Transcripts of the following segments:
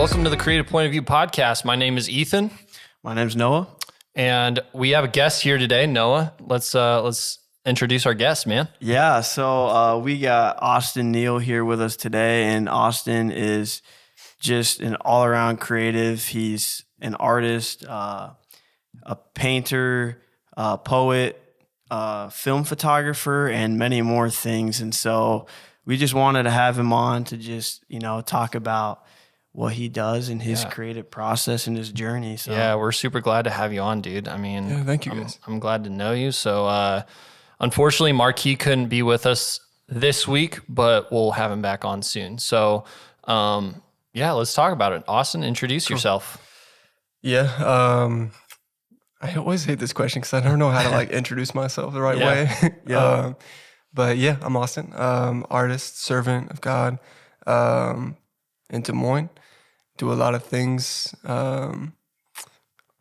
welcome to the Creative Point of View podcast. My name is Ethan. My name's Noah. And we have a guest here today, Noah. Let's introduce our guest, man. Yeah, so we got Austin Neal here with us today, and Austin is just an all-around creative. He's an artist, a painter, poet, film photographer, and many more things. And so we just wanted to have him on to just, talk about what he does in his creative process and his journey. So yeah, we're super glad to have you on, dude. I mean, thank you, guys. I'm glad to know you. So unfortunately, Marquis couldn't be with us this week, but we'll have him back on soon. So let's talk about it. Austin, introduce yourself. Yeah, I always hate this question because I don't know how to introduce myself the right way. But yeah, I'm Austin, artist, servant of God, in Des Moines. Do a lot of things. I'm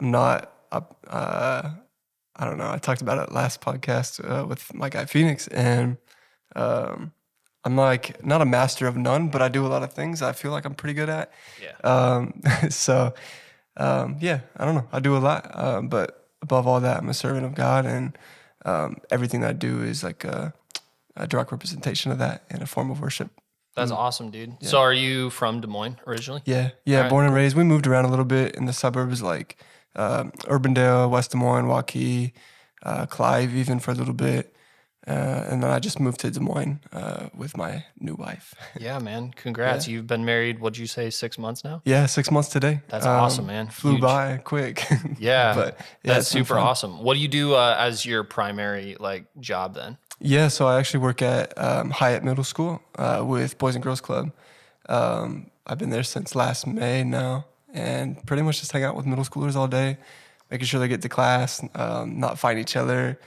not, I don't know. I talked about it last podcast with my guy Phoenix, and I'm not a master of none, but I do a lot of things I feel like I'm pretty good at. Yeah. I don't know. I do a lot, but above all that, I'm a servant of God, and everything that I do is like a direct representation of that in a form of worship. That's awesome, dude. Yeah. So are you from Des Moines originally? Yeah. Right. Born and raised. We moved around a little bit in the suburbs like Urbandale, West Des Moines, Waukee, Clive even for a little bit. And then I just moved to Des Moines with my new wife. Yeah, man. Congrats. Yeah. You've been married, what'd you say, 6 months now? Yeah, 6 months today. That's awesome, man. Flew by quick. Yeah, but that's super awesome. What do you do as your primary job then? Yeah, so I actually work at Hyatt Middle School with Boys and Girls Club. I've been there since last May now, and pretty much just hang out with middle schoolers all day, making sure they get to class, not fighting each other,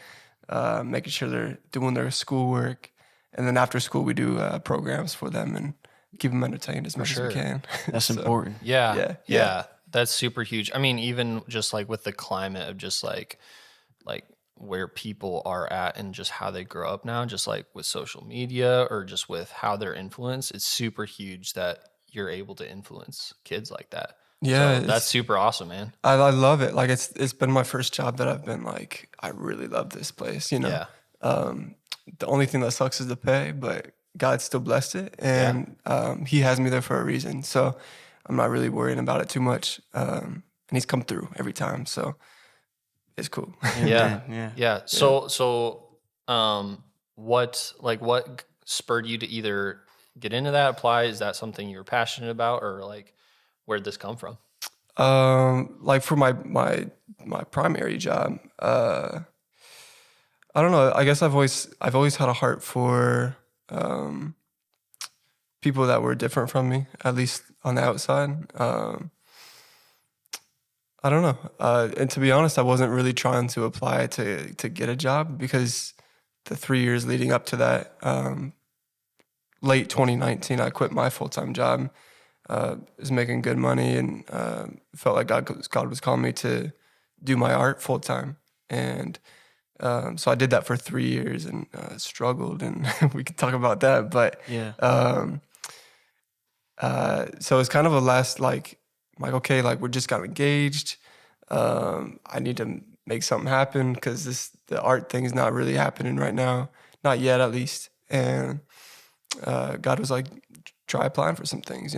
making sure they're doing their schoolwork. And then after school, we do programs for them and keep them entertained as much as we can. That's important. Yeah. That's super huge. I mean, even just with the climate of just like where people are at and just how they grow up now, just with social media or just with how they're influenced, it's super huge that you're able to influence kids like that. Yeah, so that's super awesome, man. I love it. It's been my first job that I've been I really love this place, Yeah. The only thing that sucks is the pay, but God still blessed it, and He has me there for a reason. So I'm not really worrying about it too much. And He's come through every time, so it's cool. Yeah. So what spurred you to either get into that, apply? Is that something you were passionate about, or where'd this come from? For my primary job, I don't know. I guess I've always had a heart for people that were different from me, at least on the outside. I don't know. And to be honest, I wasn't really trying to apply to get a job because the 3 years leading up to that, late 2019, I quit my full-time job. Was making good money and felt like God was calling me to do my art full-time. And so I did that for 3 years and struggled, and we could talk about that. But so it's kind of a last okay, we just got engaged. I need to make something happen because the art thing is not really happening right now, not yet at least. And God was like, try applying for some things,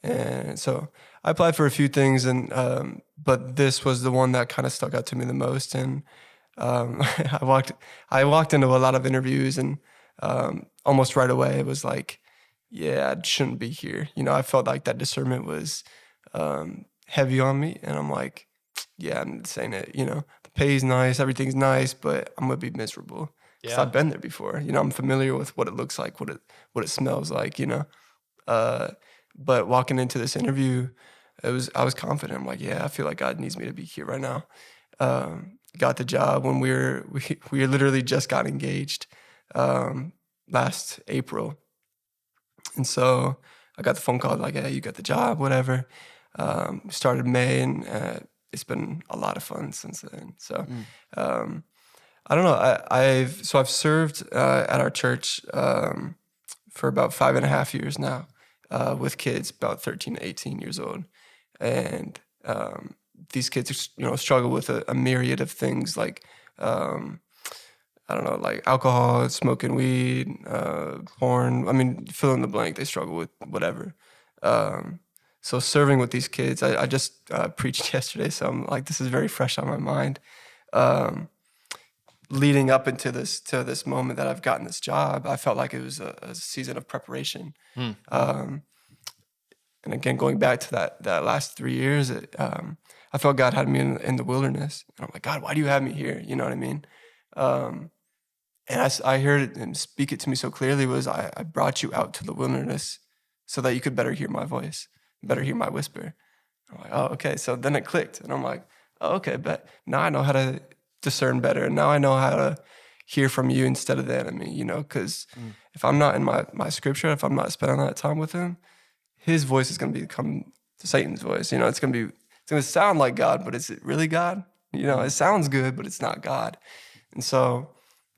And so I applied for a few things, and but this was the one that kind of stuck out to me the most. And I walked into a lot of interviews, and almost right away it was like, yeah, I shouldn't be here. I felt like that discernment was heavy on me, and I'm like, yeah, I'm saying it. The pay's nice, everything's nice, but I'm gonna be miserable because I've been there before. I'm familiar with what it looks like, what it smells like. But walking into this interview, I was confident. I'm like, yeah, I feel like God needs me to be here right now. Got the job when we literally just got engaged last April. And so I got the phone call like, hey, you got the job, whatever. Started May, and it's been a lot of fun since then. So I don't know. I've served at our church for about 5.5 years now. with kids about 13 to 18 years old. And these kids, struggle with a myriad of things like, I don't know, like alcohol, smoking weed, porn. I mean, fill in the blank. They struggle with whatever. So serving with these kids, I just preached yesterday, so I'm like, this is very fresh on my mind. Leading up into this moment that I've gotten this job, I felt like it was a season of preparation. And again, going back to that last 3 years, I felt God had me in the wilderness. And I'm like, God, why do you have me here? You know what I mean? And I heard him speak it to me so clearly was, I brought you out to the wilderness so that you could better hear my voice, better hear my whisper. I'm like, oh, okay. So then it clicked. And I'm like, oh, okay, but now I know how to discern better. And now I know how to hear from you instead of the enemy, because if I'm not in my scripture, if I'm not spending that time with him, his voice is going to become Satan's voice. It's going to sound like God, but is it really God? It sounds good, but it's not God. And so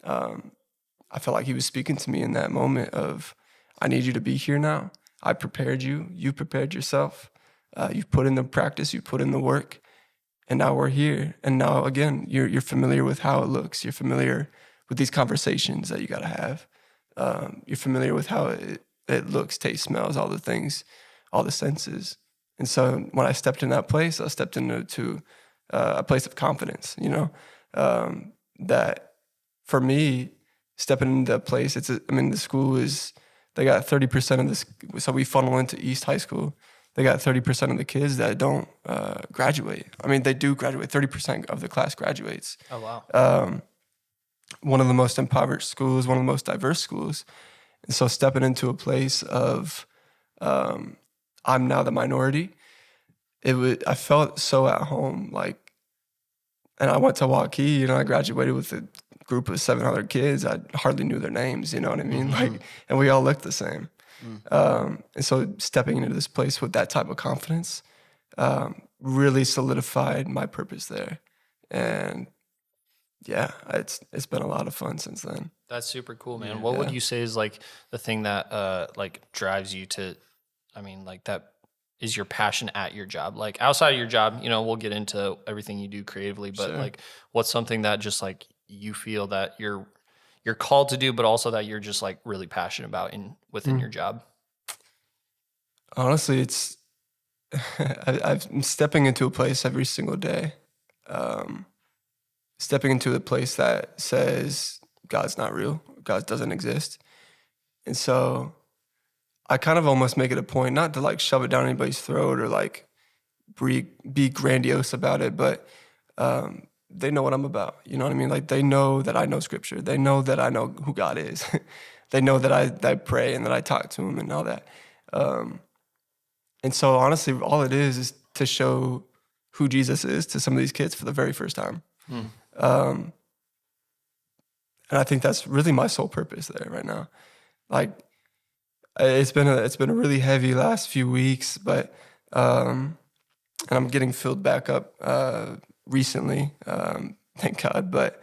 I felt like he was speaking to me in that moment of, I need you to be here now. I prepared you. You prepared yourself. You've put in the practice. You put in the work. And now we're here. And now, again, you're familiar with how it looks. You're familiar with these conversations that you got to have. You're familiar with how it looks, tastes, smells, all the things, all the senses. And so when I stepped in that place, I stepped into a place of confidence, that for me, stepping into that place, the school they got 30% of this. So we funnel into East High School. They got 30% of the kids that don't graduate. I mean, they do graduate. 30% of the class graduates. Oh, wow. One of the most impoverished schools, one of the most diverse schools. And so stepping into a place of I'm now the minority, I felt so at home. And I went to Waukee, I graduated with a group of 700 kids. I hardly knew their names, you know what I mean? And we all looked the same. And so stepping into this place with that type of confidence really solidified my purpose there. And yeah, it's been a lot of fun since then. That's super cool, man. What would you say is like the thing that drives you to, that is your passion at your job? Like outside of your job, we'll get into everything you do creatively, but Sure. What's something that just you feel that you're called to do, but also that you're just really passionate about within your job? Honestly, it's I'm stepping into a place every single day. Stepping into a place that says God's not real, God doesn't exist. And so I kind of almost make it a point not to shove it down anybody's throat or be grandiose about it, but they know what I'm about. You know what I mean? They know that I know scripture. They know that I know who God is. They know that I pray and that I talk to him and all that. And so honestly, all it is to show who Jesus is to some of these kids for the very first time. And I think that's really my sole purpose there right now. It's been a really heavy last few weeks, but and I'm getting filled back up recently, thank God. But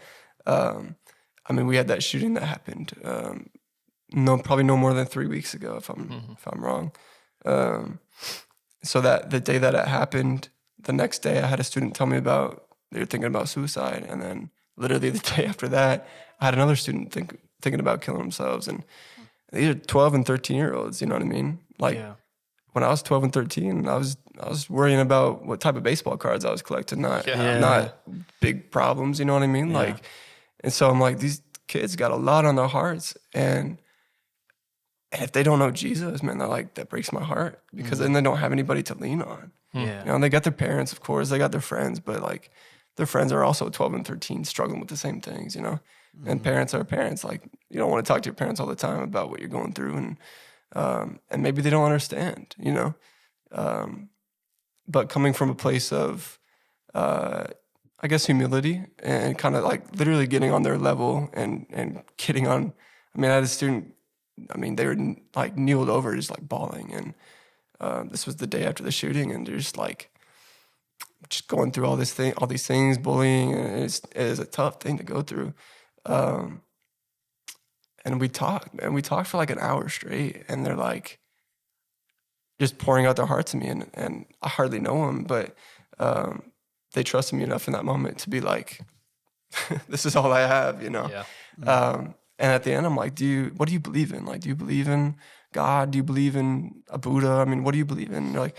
we had that shooting that happened probably no more than 3 weeks ago, if I'm wrong. So that the day that it happened, the next day I had a student tell me they were thinking about suicide, and then literally the day after that, I had another student thinking about killing themselves. And these are 12 and 13-year-olds, you know what I mean? When I was 12 and 13, I was worrying about what type of baseball cards I was collecting, not big problems, you know what I mean? Yeah. And so I'm like, these kids got a lot on their hearts, and if they don't know Jesus, man, that breaks my heart, because then they don't have anybody to lean on. Yeah. They got their parents, of course, they got their friends, but their friends are also 12 and 13 struggling with the same things, and parents are parents. You don't want to talk to your parents all the time about what you're going through, and maybe they don't understand, but coming from a place of, I guess, humility, and kind of literally getting on their level and getting on. I had a student, they were kneeled over, just bawling, and this was the day after the shooting, and they're just going through all these things, bullying, and it is a tough thing to go through. And we talked for an hour straight, and they're like, just pouring out their heart to me, and I hardly know them, but they trusted me enough in that moment to be like, this is all I have, you know? Yeah. And at the end, I'm like, what do you believe in? Like, do you believe in God? Do you believe in a Buddha? I mean, what do you believe in? And they're like,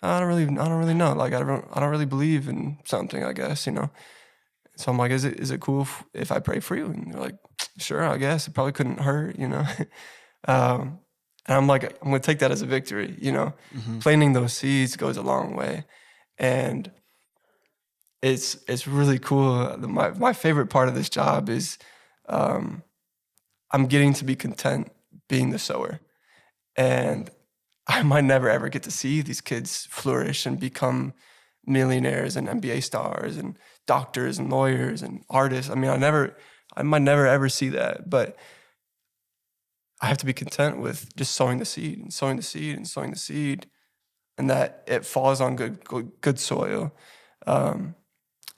I don't really know. Like, I don't really believe in something, I guess, you know? So I'm like, is it cool if I pray for you? And they're like, sure, I guess. It probably couldn't hurt, you know? And I'm like, I'm going to take that as a victory, you know? Planting those seeds goes a long way. And it's really cool. My favorite part of this job is I'm getting to be content being the sower. And I might never ever get to see these kids flourish and become millionaires and NBA stars and doctors and lawyers and artists. I mean, I might never ever see that, but I have to be content with just sowing the seed and sowing the seed and sowing the seed, and that it falls on good soil. And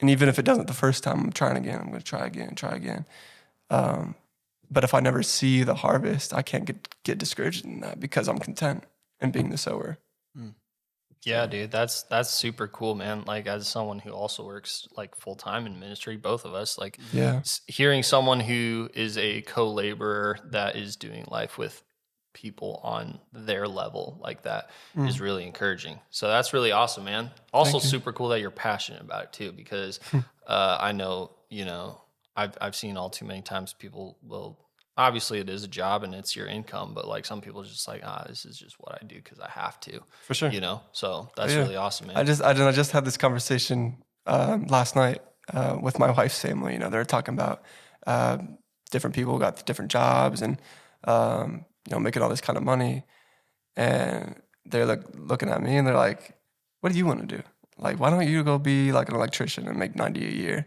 even if it doesn't the first time, I'm trying again. I'm going to try again and try again. But if I never see the harvest, I can't get discouraged in that because I'm content in being the sower. Yeah, dude, that's super cool, man. Like, as someone who also works like full time in ministry, both of us, like, Yeah. hearing someone who is a co-laborer that is doing life with people on their level like that is really encouraging. So that's really awesome, man. Also, super cool that you're passionate about it too, because I know, you know, I've seen all too many times people will. Obviously, it is a job and it's your income, but like some people are just like, this is just what I do because I have to. For sure. You know, so that's really awesome, man. I just had this conversation last night with my wife's family. You know, they're talking about different people got different jobs and you know, making all this kind of money, and they're like looking at me and they're like, "What do you want to do? Like, why don't you go be like an electrician and make 90 a year?"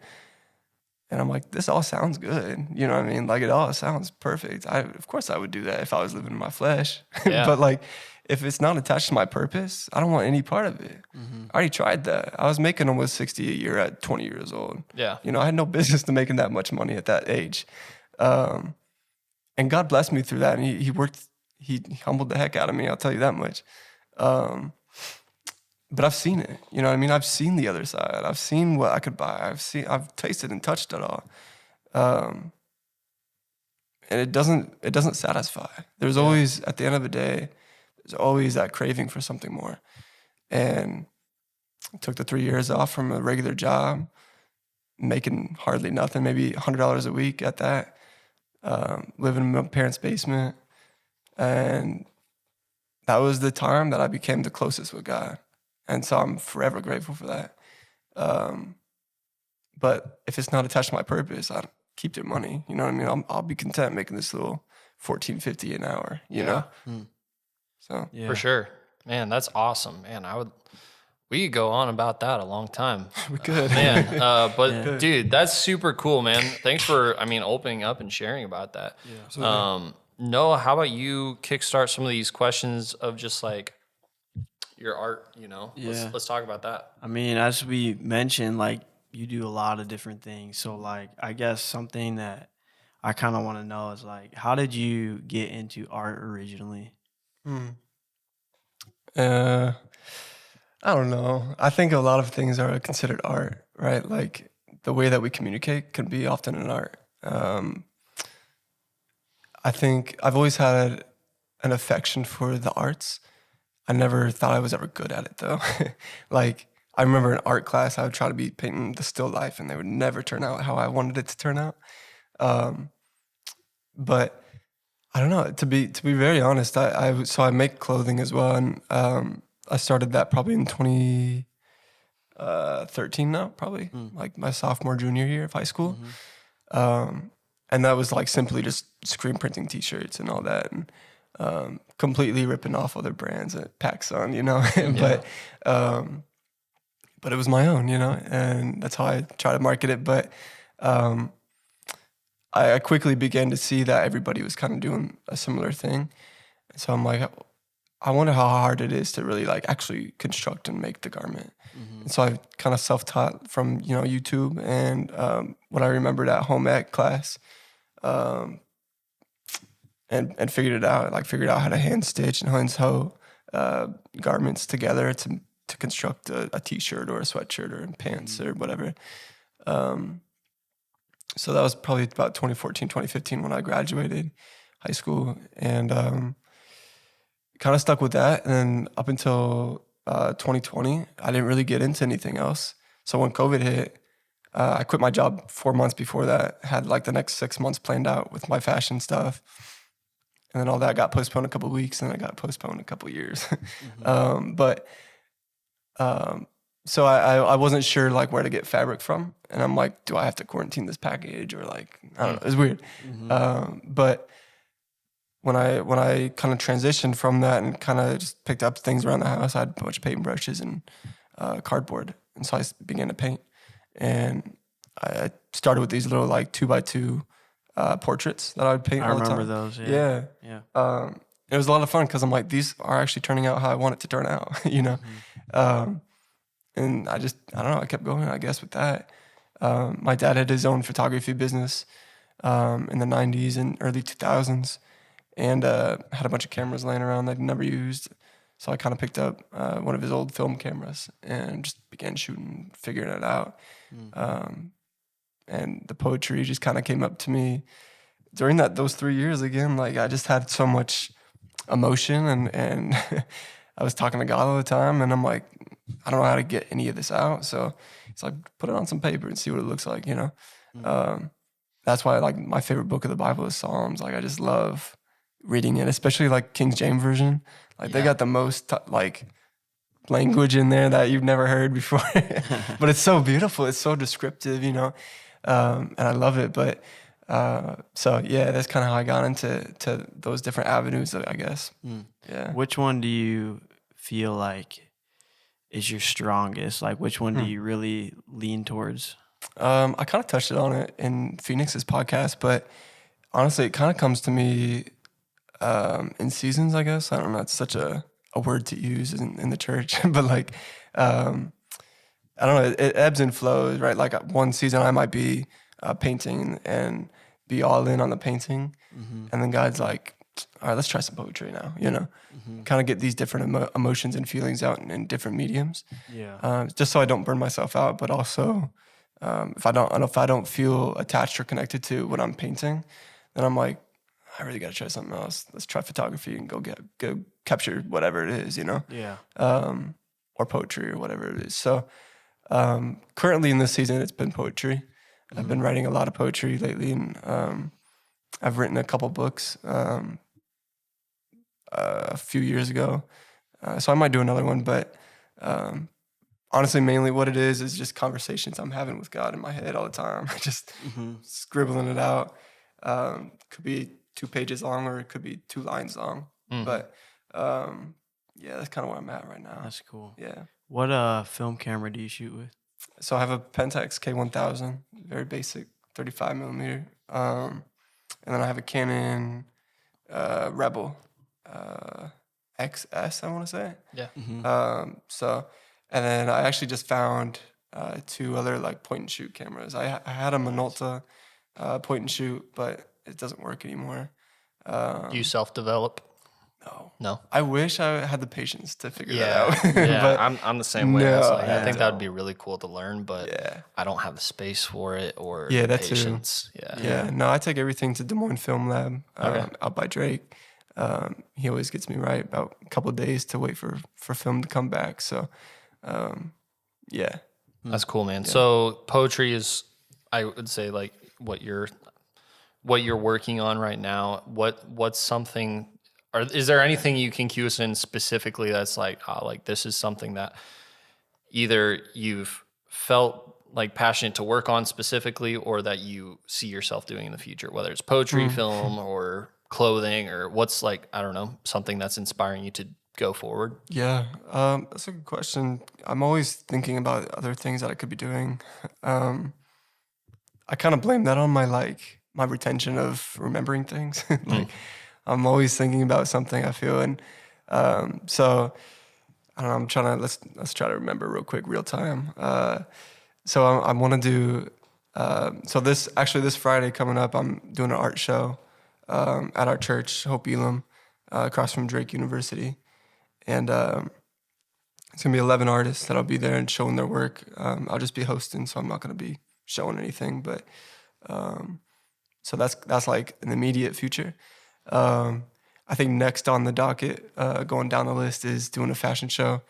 And I'm like, this all sounds good. You know what I mean? Like, it all sounds perfect. Of course I would do that if I was living in my flesh. Yeah. But like, if it's not attached to my purpose, I don't want any part of it. I already tried that. I was making almost 60 a year at 20 years old. Yeah. You know, I had no business to making that much money at that age. And God blessed me through that. And he humbled the heck out of me. I'll tell you that much. But I've seen it, you know what I mean? I've seen the other side. I've seen what I could buy. I've tasted and touched it all. And it doesn't satisfy. There's always, at the end of the day, there's always that craving for something more. And I took the 3 years off from a regular job, making hardly nothing, maybe $100 a week at that, living in my parents' basement. And that was the time that I became the closest with God. And so I'm forever grateful for that. But if it's not attached to my purpose, I keep their money. You know what I mean? I'll be content making this little $14.50 an hour, you know? So For sure. Man, that's awesome. Man, we could go on about that a long time. we could. Man, but dude, that's super cool, man. Thanks for, opening up and sharing about that. Noah, how about you kickstart some of these questions of just like, your art, you know? Yeah. Let's talk about that. I mean, as we mentioned, like, you do a lot of different things. So, like, I guess something that I kind of want to know is, like, how did you get into art originally? I don't know. I think a lot of things are considered art, right? Like, the way that we communicate can be often an art. I think I've always had an affection for the arts. I never thought I was ever good at it, though. Like, I remember in art class, I would try to be painting the still life, and they would never turn out how I wanted it to turn out. But I don't know. To be very honest, I make clothing as well, and I started that probably in 2013 now, probably like my sophomore junior year of high school. And that was like simply just screen printing T-shirts and all that, and completely ripping off other brands at PacSun, you know. But it was my own, you know, and that's how I try to market it. But I quickly began to see that everybody was kind of doing a similar thing. And so I'm like, I wonder how hard it is to really like actually construct and make the garment. And so I kind of self-taught from, you know, YouTube and what I remembered at home ec class, and figured it out. Like figured out how to hand stitch and hand sew garments together to construct a t-shirt or a sweatshirt or pants or whatever. So that was probably about 2014, 2015 when I graduated high school, and kind of stuck with that. And then up until 2020, I didn't really get into anything else. So when COVID hit, I quit my job 4 months before that, had like the next 6 months planned out with my fashion stuff. And then all that got postponed a couple of weeks, and then I got postponed a couple of years. So I wasn't sure like where to get fabric from. And I'm like, do I have to quarantine this package or like, I don't know, it's weird. But when I kind of transitioned from that and kind of just picked up things around the house, I had a bunch of paintbrushes and cardboard. And so I began to paint. And I started with these little like 2x2 portraits that I would paint I all the time. remember those. Yeah. It was a lot of fun because I'm like, these are actually turning out how I want it to turn out, you know? And I don't know, I kept going, I guess, with that. My dad had his own photography business in the 90s and early 2000s, and had a bunch of cameras laying around that he never used. So I kind of picked up one of his old film cameras and just began shooting, figuring it out. And the poetry just kind of came up to me during those 3 years again. Like I just had so much emotion, and I was talking to God all the time, and I'm like, I don't know how to get any of this out. So it's like, put it on some paper and see what it looks like, you know? That's why like my favorite book of the Bible is Psalms. Like I just love reading it, especially like King James Version. Like they got the most like language in there that you've never heard before, but it's so beautiful. It's so descriptive, you know? And I love it. But so yeah, that's kind of how I got into those different avenues, I guess. Yeah. Which one do you feel like is your strongest? Like which one do you really lean towards? I kind of touched on it in Phoenix's podcast, but honestly, it kind of comes to me in seasons, I guess. I don't know. It's such a word to use in the church, but like, I don't know. It ebbs and flows, right? Like one season I might be painting and be all in on the painting, and then God's like, all right, let's try some poetry now, you know? Kind of get these different emotions and feelings out in different mediums. Just so I don't burn myself out, but also if I don't feel attached or connected to what I'm painting, then I'm like, I really got to try something else. Let's try photography and go capture whatever it is, you know? Or poetry or whatever it is. So currently in this season, it's been poetry. I've been writing a lot of poetry lately, and I've written a couple books a few years ago. So I might do another one, but honestly, mainly what it is just conversations I'm having with God in my head all the time. Just scribbling it out. Could be 2 pages long or it could be 2 lines long. But yeah, that's kind of where I'm at right now. That's cool. Yeah. What film camera do you shoot with? So I have a Pentax K1000, very basic, 35 millimeter. And then I have a Canon Rebel XS, I want to say. Yeah. So, and then I actually just found 2 other like point and shoot cameras. I had a Minolta point and shoot, but it doesn't work anymore. Do you self-develop? No. I wish I had the patience to figure that out. Yeah, but I'm the same way. no, It's like, I I think that would don't. be really cool to learn, but Yeah. I don't have the space for it or Yeah, the that too. patience. Yeah, no, I take everything to Des Moines Film Lab Okay. out by Drake. He always gets me right about a couple of days to wait for film to come back. So, yeah. That's cool, man. So poetry is, I would say, like what you're working on right now. What's something, or is there anything you can cue us in specifically that's like, like this is something that either you've felt like passionate to work on specifically, or that you see yourself doing in the future, whether it's poetry, film, or clothing, or what's like, I don't know, something that's inspiring you to go forward? Yeah, that's a good question. I'm always thinking about other things that I could be doing. I kind of blame that on my retention of remembering things. I'm always thinking about something, I feel, and so I don't know. I'm trying to let's try to remember real quick, real time. So I want to do. So this Friday coming up, I'm doing an art show at our church, Hope Elam, across from Drake University. and it's gonna be 11 artists that'll be there and showing their work. I'll just be hosting, so I'm not gonna be showing anything. But so that's like an immediate future. I think next on the docket, going down the list, is doing a fashion show.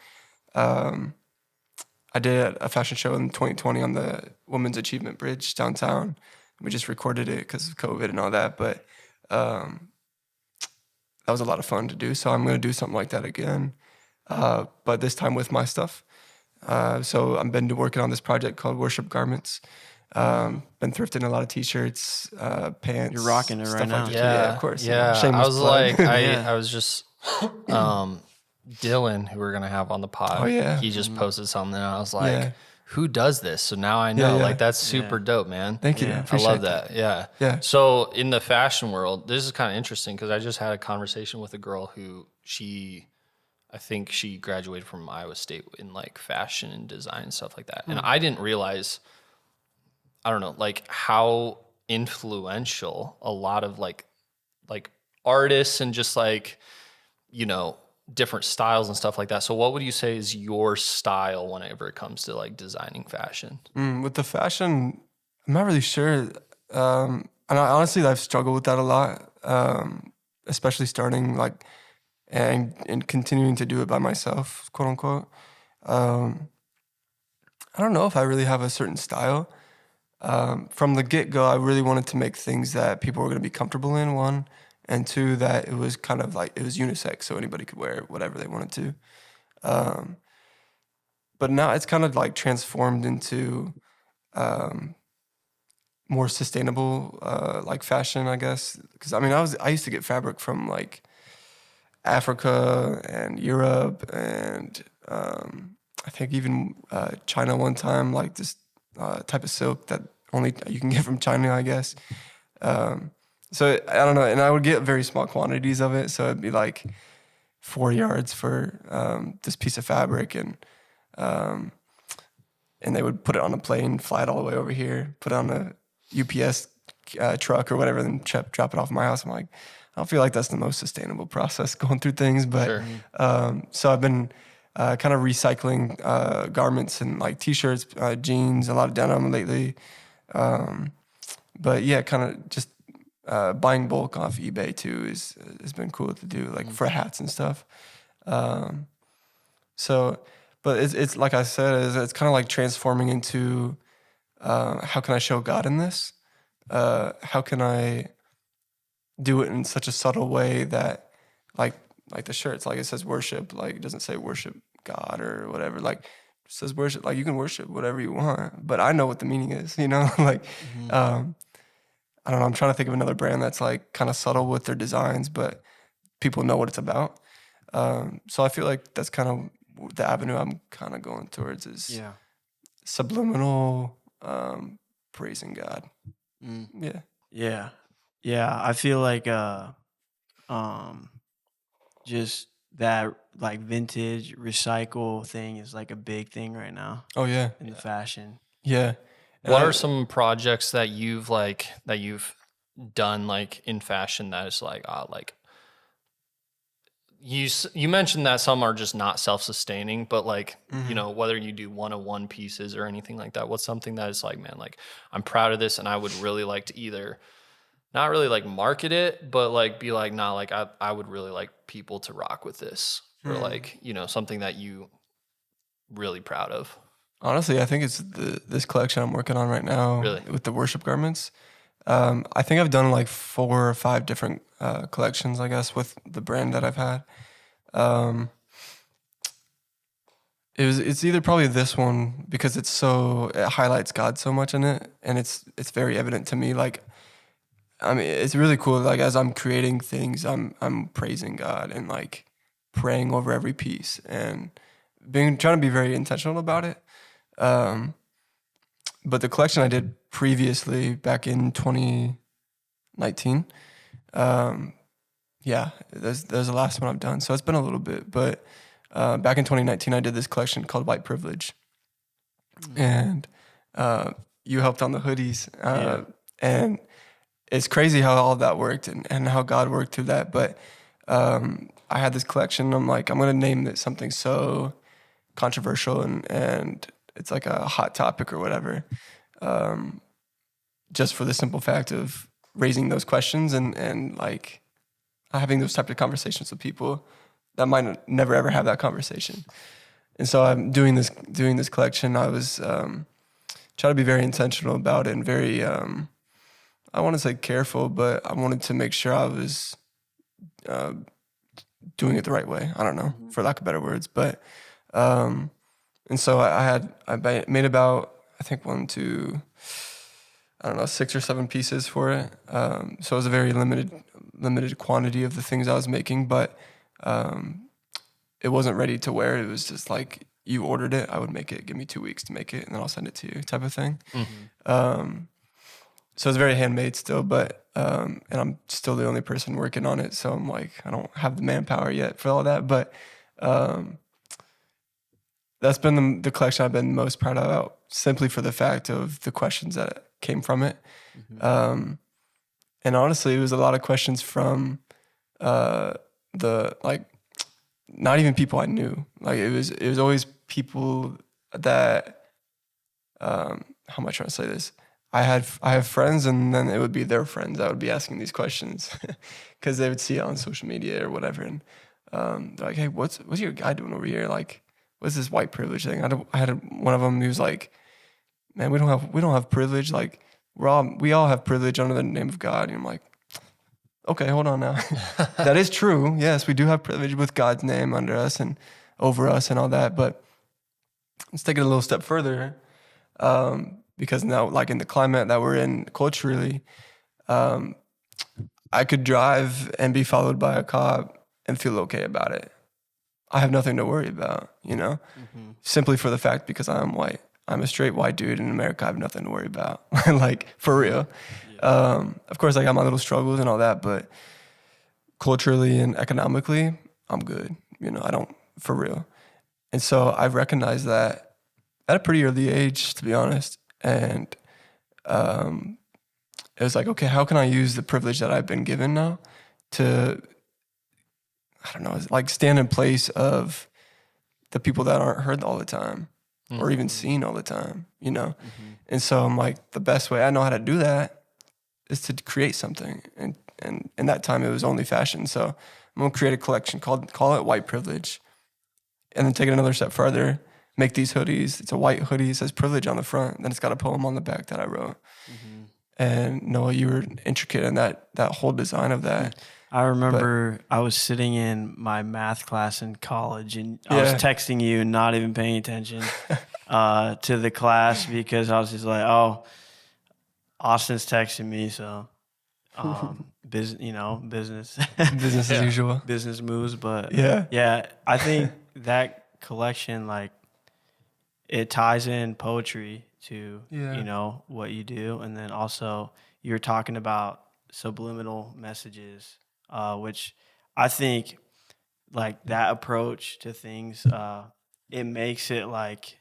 I did a fashion show in 2020 on the Women's Achievement Bridge downtown. We just recorded it because of COVID and all that, but that was a lot of fun to do. So I'm going to do something like that again, but this time with my stuff. So I've been working on this project called Worship Garments. Been thrifting a lot of t-shirts, pants. You're rocking it stuff right now. Like yeah, of course. Yeah, Shameless I was plug. like, I was just Dylan, who we're gonna have on the pod. Oh, yeah. He just posted something, and I was like, Yeah. who does this? So now I know. Yeah. Like, that's super dope, man. Thank you. Yeah. I Appreciate love that. Yeah. Yeah. So in the fashion world, this is kind of interesting because I just had a conversation with a girl who I think she graduated from Iowa State in like fashion and design and stuff like that. And I didn't realize, I don't know, like how influential a lot of like artists and just like, you know, different styles and stuff like that. So what would you say is your style whenever it comes to like designing fashion? With the fashion, I'm not really sure. And honestly, I've struggled with that a lot, especially starting like and continuing to do it by myself, quote unquote. I don't know if I really have a certain style. From the get-go, I really wanted to make things that people were going to be comfortable in, one, and two, that it was kind of like, it was unisex, so anybody could wear whatever they wanted to. But now it's kind of like transformed into more sustainable like fashion, I guess. Because I mean, I used to get fabric from like Africa and Europe and I think even China one time, like this type of silk that only you can get from China, I guess. So I don't know, and I would get very small quantities of it. So it'd be like 4 yards for this piece of fabric, and they would put it on a plane, fly it all the way over here, put it on a UPS truck or whatever, then drop it off at my house. I'm like, I don't feel like that's the most sustainable process going through things, but Sure. so I've been kind of recycling garments and like t-shirts, jeans, a lot of denim lately. But yeah, kind of just buying bulk off eBay too has been cool to do, like for hats and stuff. So, but it's like I said, it's kind of like transforming into how can I show God in this? How can I do it in such a subtle way that like the shirts, like it says worship, like it doesn't say worship God or whatever, like it says worship, like you can worship whatever you want, but I know what the meaning is, you know. Like I don't know, I'm trying to think of another brand that's like kind of subtle with their designs, but people know what it's about. So I feel like that's kind of the avenue I'm kind of going towards, is subliminal praising God. Yeah, I feel like just that like vintage recycle thing is like a big thing right now Oh yeah, in the fashion. yeah. And What I- are some projects that you've done like in fashion that is like you mentioned that some are just not self-sustaining, but like, you know, whether you do one-on-one pieces or anything like that, what's something that is like, man, like I'm proud of this and I would really like to either not really like market it, but like be like, nah, like I would really like people to rock with this, or like, you know, something that you really proud of. Honestly, I think it's this collection I'm working on right now, Really? with the worship garments. I think I've done like 4 or 5 different collections, I guess, with the brand that I've had. It's either probably this one because it highlights God so much in it, and it's very evident to me. Like, I mean, it's really cool. Like as I'm creating things, I'm praising God and like praying over every piece and trying to be very intentional about it. But the collection I did previously back in 2019, yeah, there's the last one I've done. So it's been a little bit, but back in 2019, I did this collection called White Privilege, and you helped on the hoodies, and it's crazy how all of that worked and how God worked through that. But I had this collection. I'm like, I'm gonna name it something so controversial and it's like a hot topic or whatever. Just for the simple fact of raising those questions and like having those type of conversations with people that might never ever have that conversation. And so I'm doing this collection. I was trying to be very intentional about it and very I want to say careful, but I wanted to make sure I was doing it the right way. I don't know, for lack of better words, but and so I made about, I think 6 or 7 pieces for it. So it was a very limited quantity of the things I was making, but it wasn't ready to wear. It was just like, you ordered it, I would make it, give me 2 weeks to make it, and then I'll send it to you, type of thing. So it's very handmade still, but and I'm still the only person working on it. So I'm like, I don't have the manpower yet for all that, but that's been the collection I've been most proud of, simply for the fact of the questions that came from it. And honestly, it was a lot of questions from the, like, not even people I knew. Like, it was always people that, how am I trying to say this? I have friends, and then it would be their friends that would be asking these questions because they would see it on social media or whatever, and they're like, "Hey, what's your guy doing over here? Like, what's this white privilege thing?" I had one of them who was like, "Man, we don't have privilege. Like, we all have privilege under the name of God." And I'm like, "Okay, hold on now. That is true. Yes, we do have privilege with God's name under us and over us and all that. But let's take it a little step further." Because now, like, in the climate that we're in culturally, I could drive and be followed by a cop and feel okay about it. I have nothing to worry about, simply for the fact because I'm white. I'm a straight white dude in America. I have nothing to worry about, like, for real. Of course, I got my little struggles and all that, but culturally and economically, I'm good. I don't, for real. And so I've recognized that at a pretty early age, to be honest. And it was like, okay, how can I use the privilege that I've been given now to, I don't know, like, stand in place of the people that aren't heard all the time or even seen all the time, And so I'm like, the best way I know how to do that is to create something. And in that time, it was only fashion. So I'm going to create a collection, call it White Privilege, and then take it another step further. Make these hoodies. It's a white hoodie. It says privilege on the front. Then it's got a poem on the back that I wrote. And Noah, you were intricate in that whole design of that. I remember I was sitting in my math class in college, and I was texting you and not even paying attention to the class because I was just like, oh, Austin's texting me, so business Business as usual. Business moves. But yeah, I think that collection, like, it ties in poetry to what you do, and then also you're talking about subliminal messages, which I think, like, that approach to things, it makes it like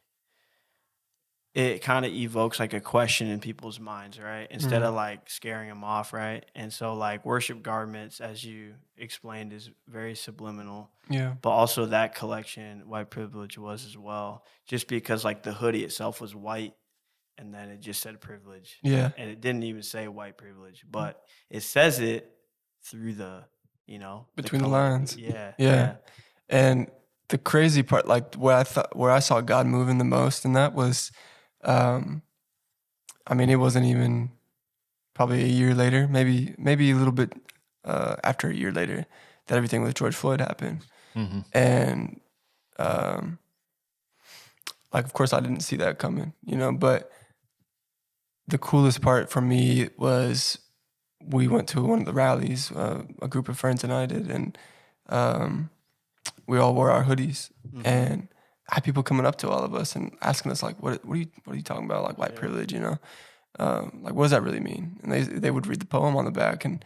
it kind of evokes like a question in people's minds, right? Instead of like scaring them off, right? And so, like, worship garments, as you explained, is very subliminal. Yeah. But also that collection, White Privilege, was as well. Just because, like, the hoodie itself was white and then it just said privilege. Yeah. And it didn't even say white privilege, but it says it through the, between the lines. Yeah. And the crazy part, like, where I saw God moving the most, and that was, I mean, it wasn't even probably a year later, maybe a little bit after a year later, that everything with George Floyd happened. And like, of course, I didn't see that coming, but the coolest part for me was we went to one of the rallies, a group of friends and I did, and we all wore our hoodies, and I had people coming up to all of us and asking us, like, what are you talking about, like, white privilege, like, what does that really mean? And they would read the poem on the back, and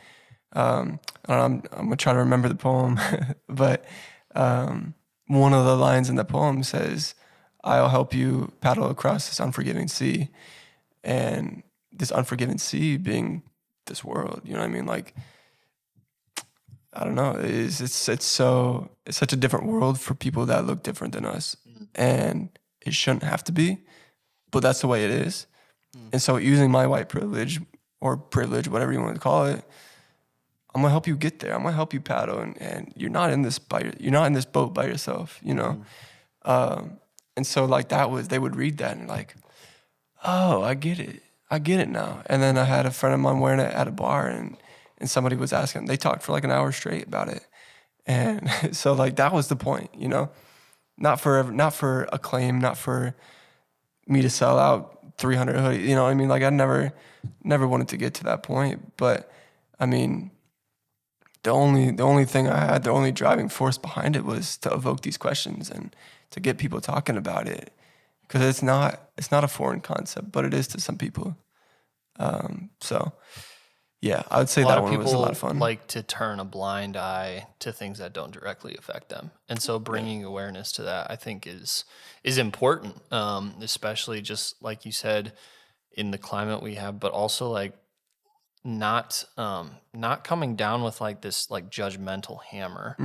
I don't know, I'm gonna try to remember the poem, but one of the lines in the poem says, "I'll help you paddle across this unforgiving sea," and this unforgiving sea being this world, you know what I mean? Like, I don't know. It's such a different world for people that look different than us, and it shouldn't have to be, but that's the way it is. And so, using my white privilege or privilege, whatever you want to call it, I'm gonna help you get there. I'm gonna help you paddle, and you're not in this boat by yourself, you know. And so like they would read that and like, oh, I get it now. And then I had a friend of mine wearing it at a bar, and somebody was asking. They talked for like an hour straight about it, and so like that was the point, you know, not for acclaim, not for me to sell out 300 hoodies, you know what I mean? Like I never wanted to get to that point, but I mean, the only thing I had, the only driving force behind it was to evoke these questions and to get people talking about it, because it's not a foreign concept, but it is to some people. So yeah, I would say that one was a lot of fun. Like to turn a blind eye to things that don't directly affect them, and so bringing awareness to that, I think, is important, especially just like you said, in the climate we have, but also like not coming down with like this like judgmental hammer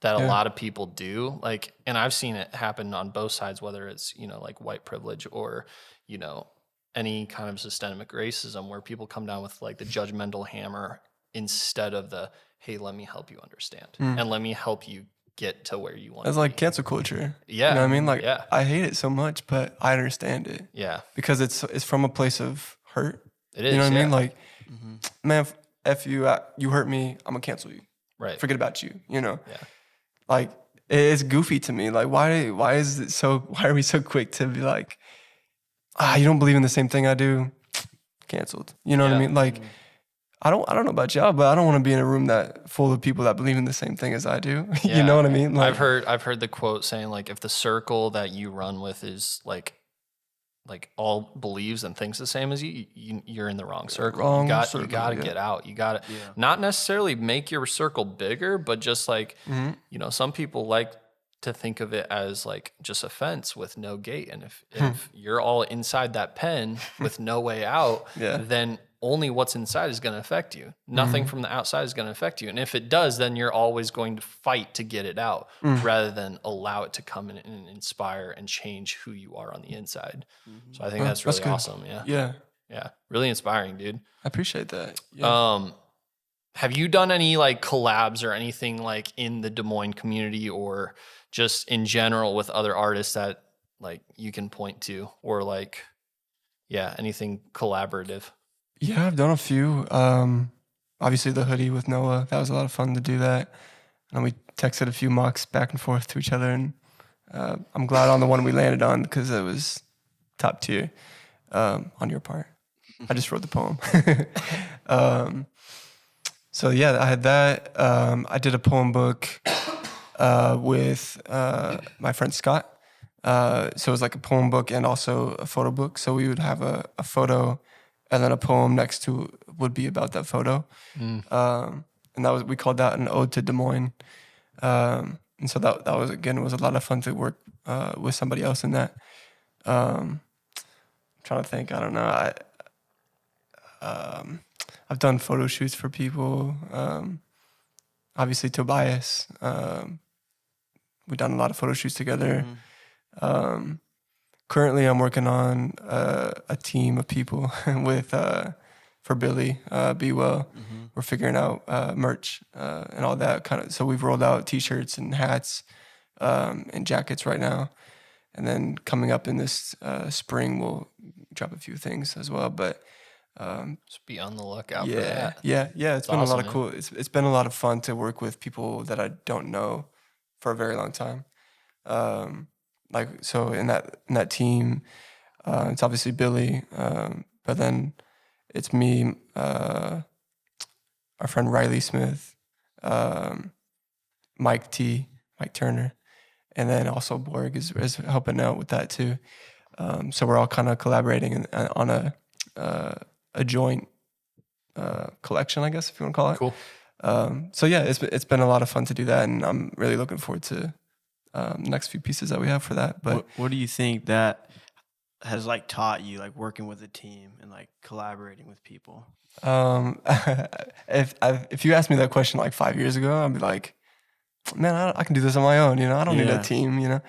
that a lot of people do. Like, and I've seen it happen on both sides, whether it's, you know, like white privilege or, you know, any kind of systemic racism, where people come down with like the judgmental hammer instead of the, hey, let me help you understand and let me help you get to where you want to be. It's like cancel culture. Yeah. You know what I mean? Like, I hate it so much, but I understand it. Yeah. Because it's from a place of hurt. It is. You know what I mean? Like, man, F you, you hurt me, I'm going to cancel you. Right. Forget about you, you know? Yeah. Like, it's goofy to me. Like, why are we so quick to be like, you don't believe in the same thing I do? Canceled. You know what I mean? Like, I don't know about y'all, but I don't want to be in a room that full of people that believe in the same thing as I do. You know what I mean? Like, I've heard the quote saying like, if the circle that you run with is like all believes and thinks the same as you're in the wrong circle. You got to get out. You got to not necessarily make your circle bigger, but just like, you know, some people like to think of it as like just a fence with no gate. And if you're all inside that pen with no way out, then only what's inside is going to affect you. Nothing from the outside is going to affect you. And if it does, then you're always going to fight to get it out rather than allow it to come in and inspire and change who you are on the inside. So I think that's really awesome. Yeah. Really inspiring, dude. I appreciate that. Yeah. Have you done any like collabs or anything like in the Des Moines community or just in general with other artists that like you can point to, or like, anything collaborative? Yeah, I've done a few. Obviously the hoodie with Noah, that was a lot of fun to do that. And we texted a few mocks back and forth to each other, and I'm glad on the one we landed on because it was top tier on your part. I just wrote the poem. So yeah, I had that. I did a poem book with my friend Scott. So it was like a poem book and also a photo book. So we would have a photo and then a poem next to would be about that photo. And we called that an ode to Des Moines. And so that was, again, it was a lot of fun to work with somebody else in that. I'm trying to think, I don't know. I've done photo shoots for people. Obviously Tobias. We've done a lot of photo shoots together. Currently, I'm working on a team of people with for Billy Be Well. We're figuring out merch and all that kind of. So we've rolled out T-shirts and hats and jackets right now, and then coming up in this spring, we'll drop a few things as well. But just be on the lookout for that. Yeah. It's been awesome, a lot of cool. It's been a lot of fun to work with people that I don't know for a very long time. Like, so in that team, it's obviously Billy, but then it's me, our friend Riley Smith, Mike Turner, and then also Borg is helping out with that too. So we're all kind of collaborating on a joint collection, I guess, if you want to call it. Cool. So yeah, it's been a lot of fun to do that, and I'm really looking forward to next few pieces that we have for that. But what do you think that has like taught you like working with a team and like collaborating with people? Um, if you asked me that question like 5 years ago, I'd be like, man, I can do this on my own. I don't need a Yeah. team.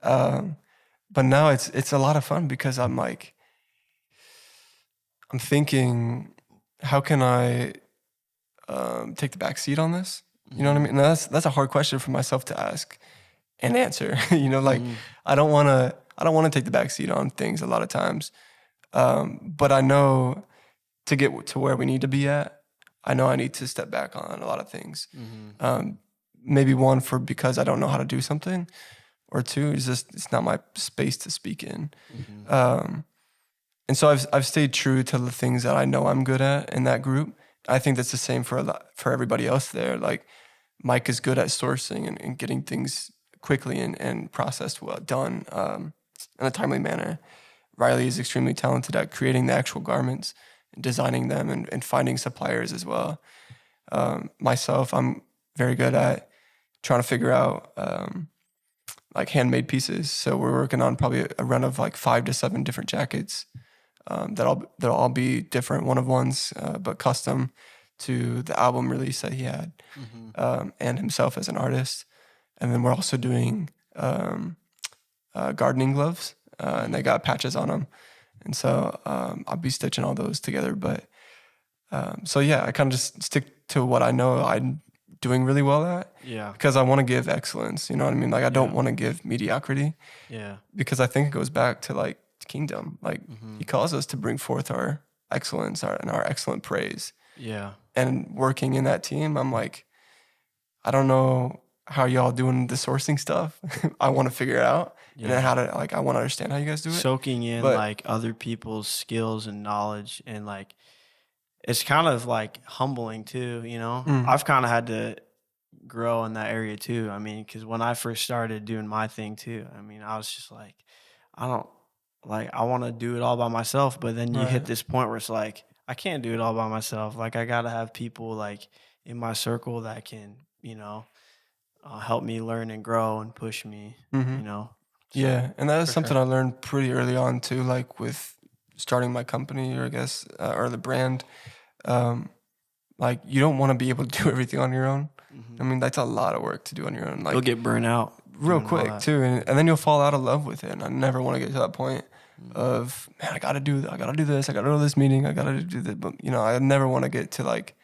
But now it's a lot of fun because I'm like, I'm thinking, how can I take the back seat on this? You know what I mean? And that's a hard question for myself to ask and answer. Like I don't want to take the back seat on things a lot of times. But I know to get to where we need to be at, I know I need to step back on a lot of things. Maybe one because I don't know how to do something, or two is just it's not my space to speak in. And so I've stayed true to the things that I know I'm good at in that group. I think that's the same for everybody else there. Like Mike is good at sourcing and getting things quickly and processed well done in a timely manner. Riley is extremely talented at creating the actual garments, and designing them, and finding suppliers as well. Myself, I'm very good at trying to figure out like handmade pieces. So we're working on probably a run of like 5 to 7 different jackets that'll all be different one of ones, but custom to the album release that he had, and himself as an artist. And then we're also doing gardening gloves, and they got patches on them. And so I'll be stitching all those together. But so yeah, I kind of just stick to what I know I'm doing really well at. Yeah. Because I want to give excellence. You know what I mean? Like I don't want to give mediocrity. Yeah. Because I think it goes back to like kingdom. Like he calls us to bring forth our excellence and our excellent praise. Yeah. And working in that team, I'm like, I don't know how y'all doing the sourcing stuff. I want to figure it out. And then I want to understand how you guys do it. Soaking in like other people's skills and knowledge, and like it's kind of like humbling too, I've kind of had to grow in that area too. I mean, because when I first started doing my thing too, I mean, I was just like, I want to do it all by myself. But then you hit this point where it's like, I can't do it all by myself. Like I got to have people like in my circle that can, help me learn and grow and push me, So, yeah. And that is something I learned pretty early on too, like with starting my company, or I guess, or the brand. Like you don't want to be able to do everything on your own. I mean, that's a lot of work to do on your own. Like you'll get burnt out real quick too, and then you'll fall out of love with it. And I never want to get to that point of, man, I gotta do this, I gotta go to this meeting, I gotta do that. But I never want to get to like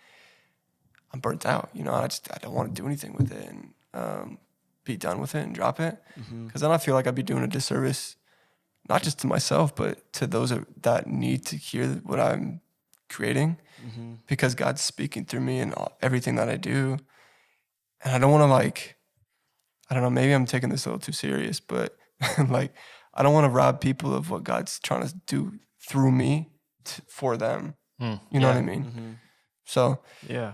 I'm burnt out. I don't want to do anything with it and be done with it and drop it, because then I feel like I'd be doing a disservice, not just to myself, but to those that need to hear what I'm creating, because God's speaking through me and everything that I do. And I don't want to I don't know, maybe I'm taking this a little too serious, but like, I don't want to rob people of what God's trying to do through me for them. You know what I mean? So yeah,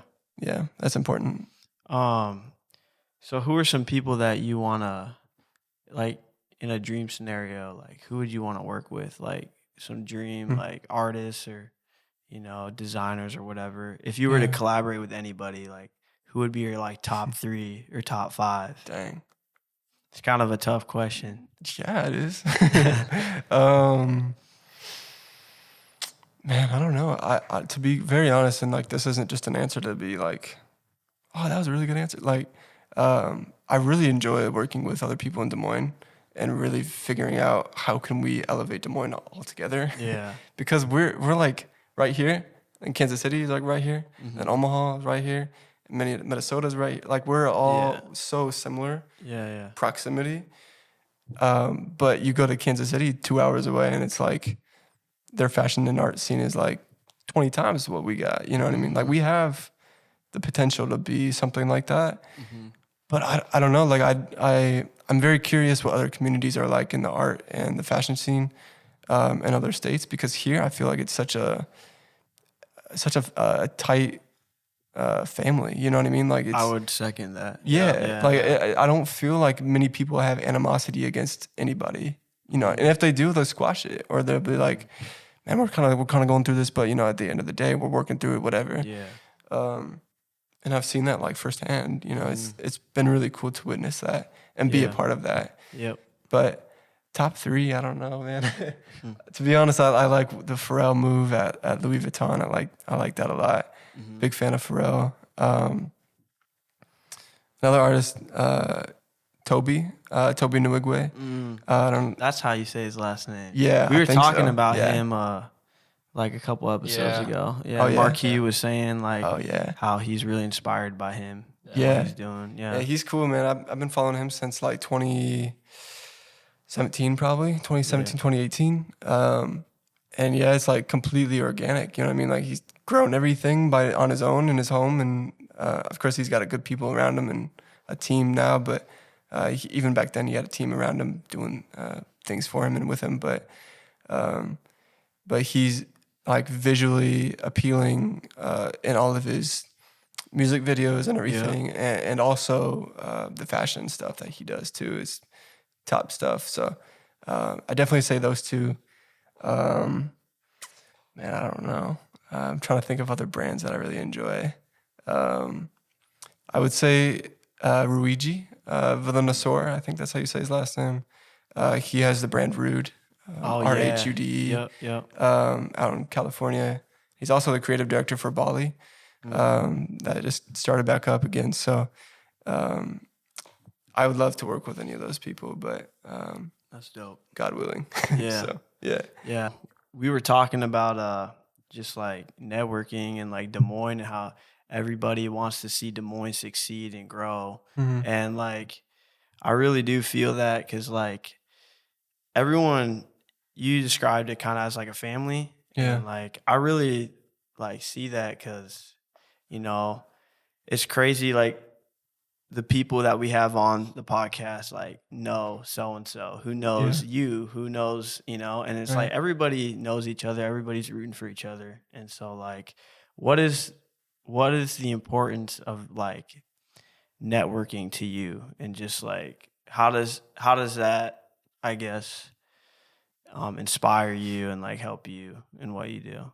that's important. So who are some people that you want to, like, in a dream scenario, like who would you want to work with? Like some dream, like artists or, designers or whatever. If you were to collaborate with anybody, like who would be your like top 3 or top 5? Dang. It's kind of a tough question. Yeah, it is. Man, I don't know. I to be very honest, and like this isn't just an answer to be like, oh, that was a really good answer. Like, I really enjoy working with other people in Des Moines and really figuring out how can we elevate Des Moines all together. Yeah. Because we're like right here, and Kansas City is like right here, and Omaha is right here, and Minnesota's right here. Like we're all so similar. Yeah. Proximity. But you go to Kansas City 2 hours away, and it's like their fashion and art scene is like 20 times what we got. You know what I mean? Like we have the potential to be something like that. But I don't know. Like I'm very curious what other communities are like in the art and the fashion scene in other states, because here I feel like it's such a tight family. You know what I mean? Like I would second that. Yeah. Like I don't feel like many people have animosity against anybody. And if they do, they'll squash it, or they'll be like, man, we're kind of going through this, but at the end of the day, we're working through it, whatever. Yeah. And I've seen that like firsthand. It's been really cool to witness that and be a part of that. Yep. But top 3, I don't know, man. To be honest, I like the Pharrell move at Louis Vuitton. I like that a lot. Big fan of Pharrell. Another artist, Toby Nwigwe. I don't. That's how you say his last name. Yeah, we I were think talking so. about Yeah. him like a couple episodes Yeah. ago. Yeah, Oh, yeah? Marquis was saying like Oh yeah, how he's really inspired by him. Yeah. What he's doing. yeah. He's cool, man. I've been following him since like 2017, probably 2017, 2018. And yeah, it's like completely organic. You know what I mean? Like he's grown everything on his own in his home, and of course he's got a good people around him and a team now. But even back then, he had a team around him doing things for him and with him. But he's like visually appealing in all of his music videos and everything, and also the fashion stuff that he does too is top stuff. So I definitely say those two. Man, I don't know. I'm trying to think of other brands that I really enjoy. I would say Ruigi Villanosor. I think that's how you say his last name. He has the brand Rude, RHUDE, out in California. He's also the creative director for Bali. That just started back up again. So I would love to work with any of those people, but That's dope. God willing. Yeah. So, yeah. Yeah. We were talking about just like networking and like Des Moines and how everybody wants to see Des Moines succeed and grow. And like I really do feel that because like everyone, you described it kind of as like a family. Yeah. And like I really like see that because, you know, it's crazy like the people that we have on the podcast like know so and so who knows you, who knows, you know, and it's like everybody knows each other, everybody's rooting for each other. And so like what is the importance of like networking to you, and just like how does that, I guess, inspire you and like help you in what you do?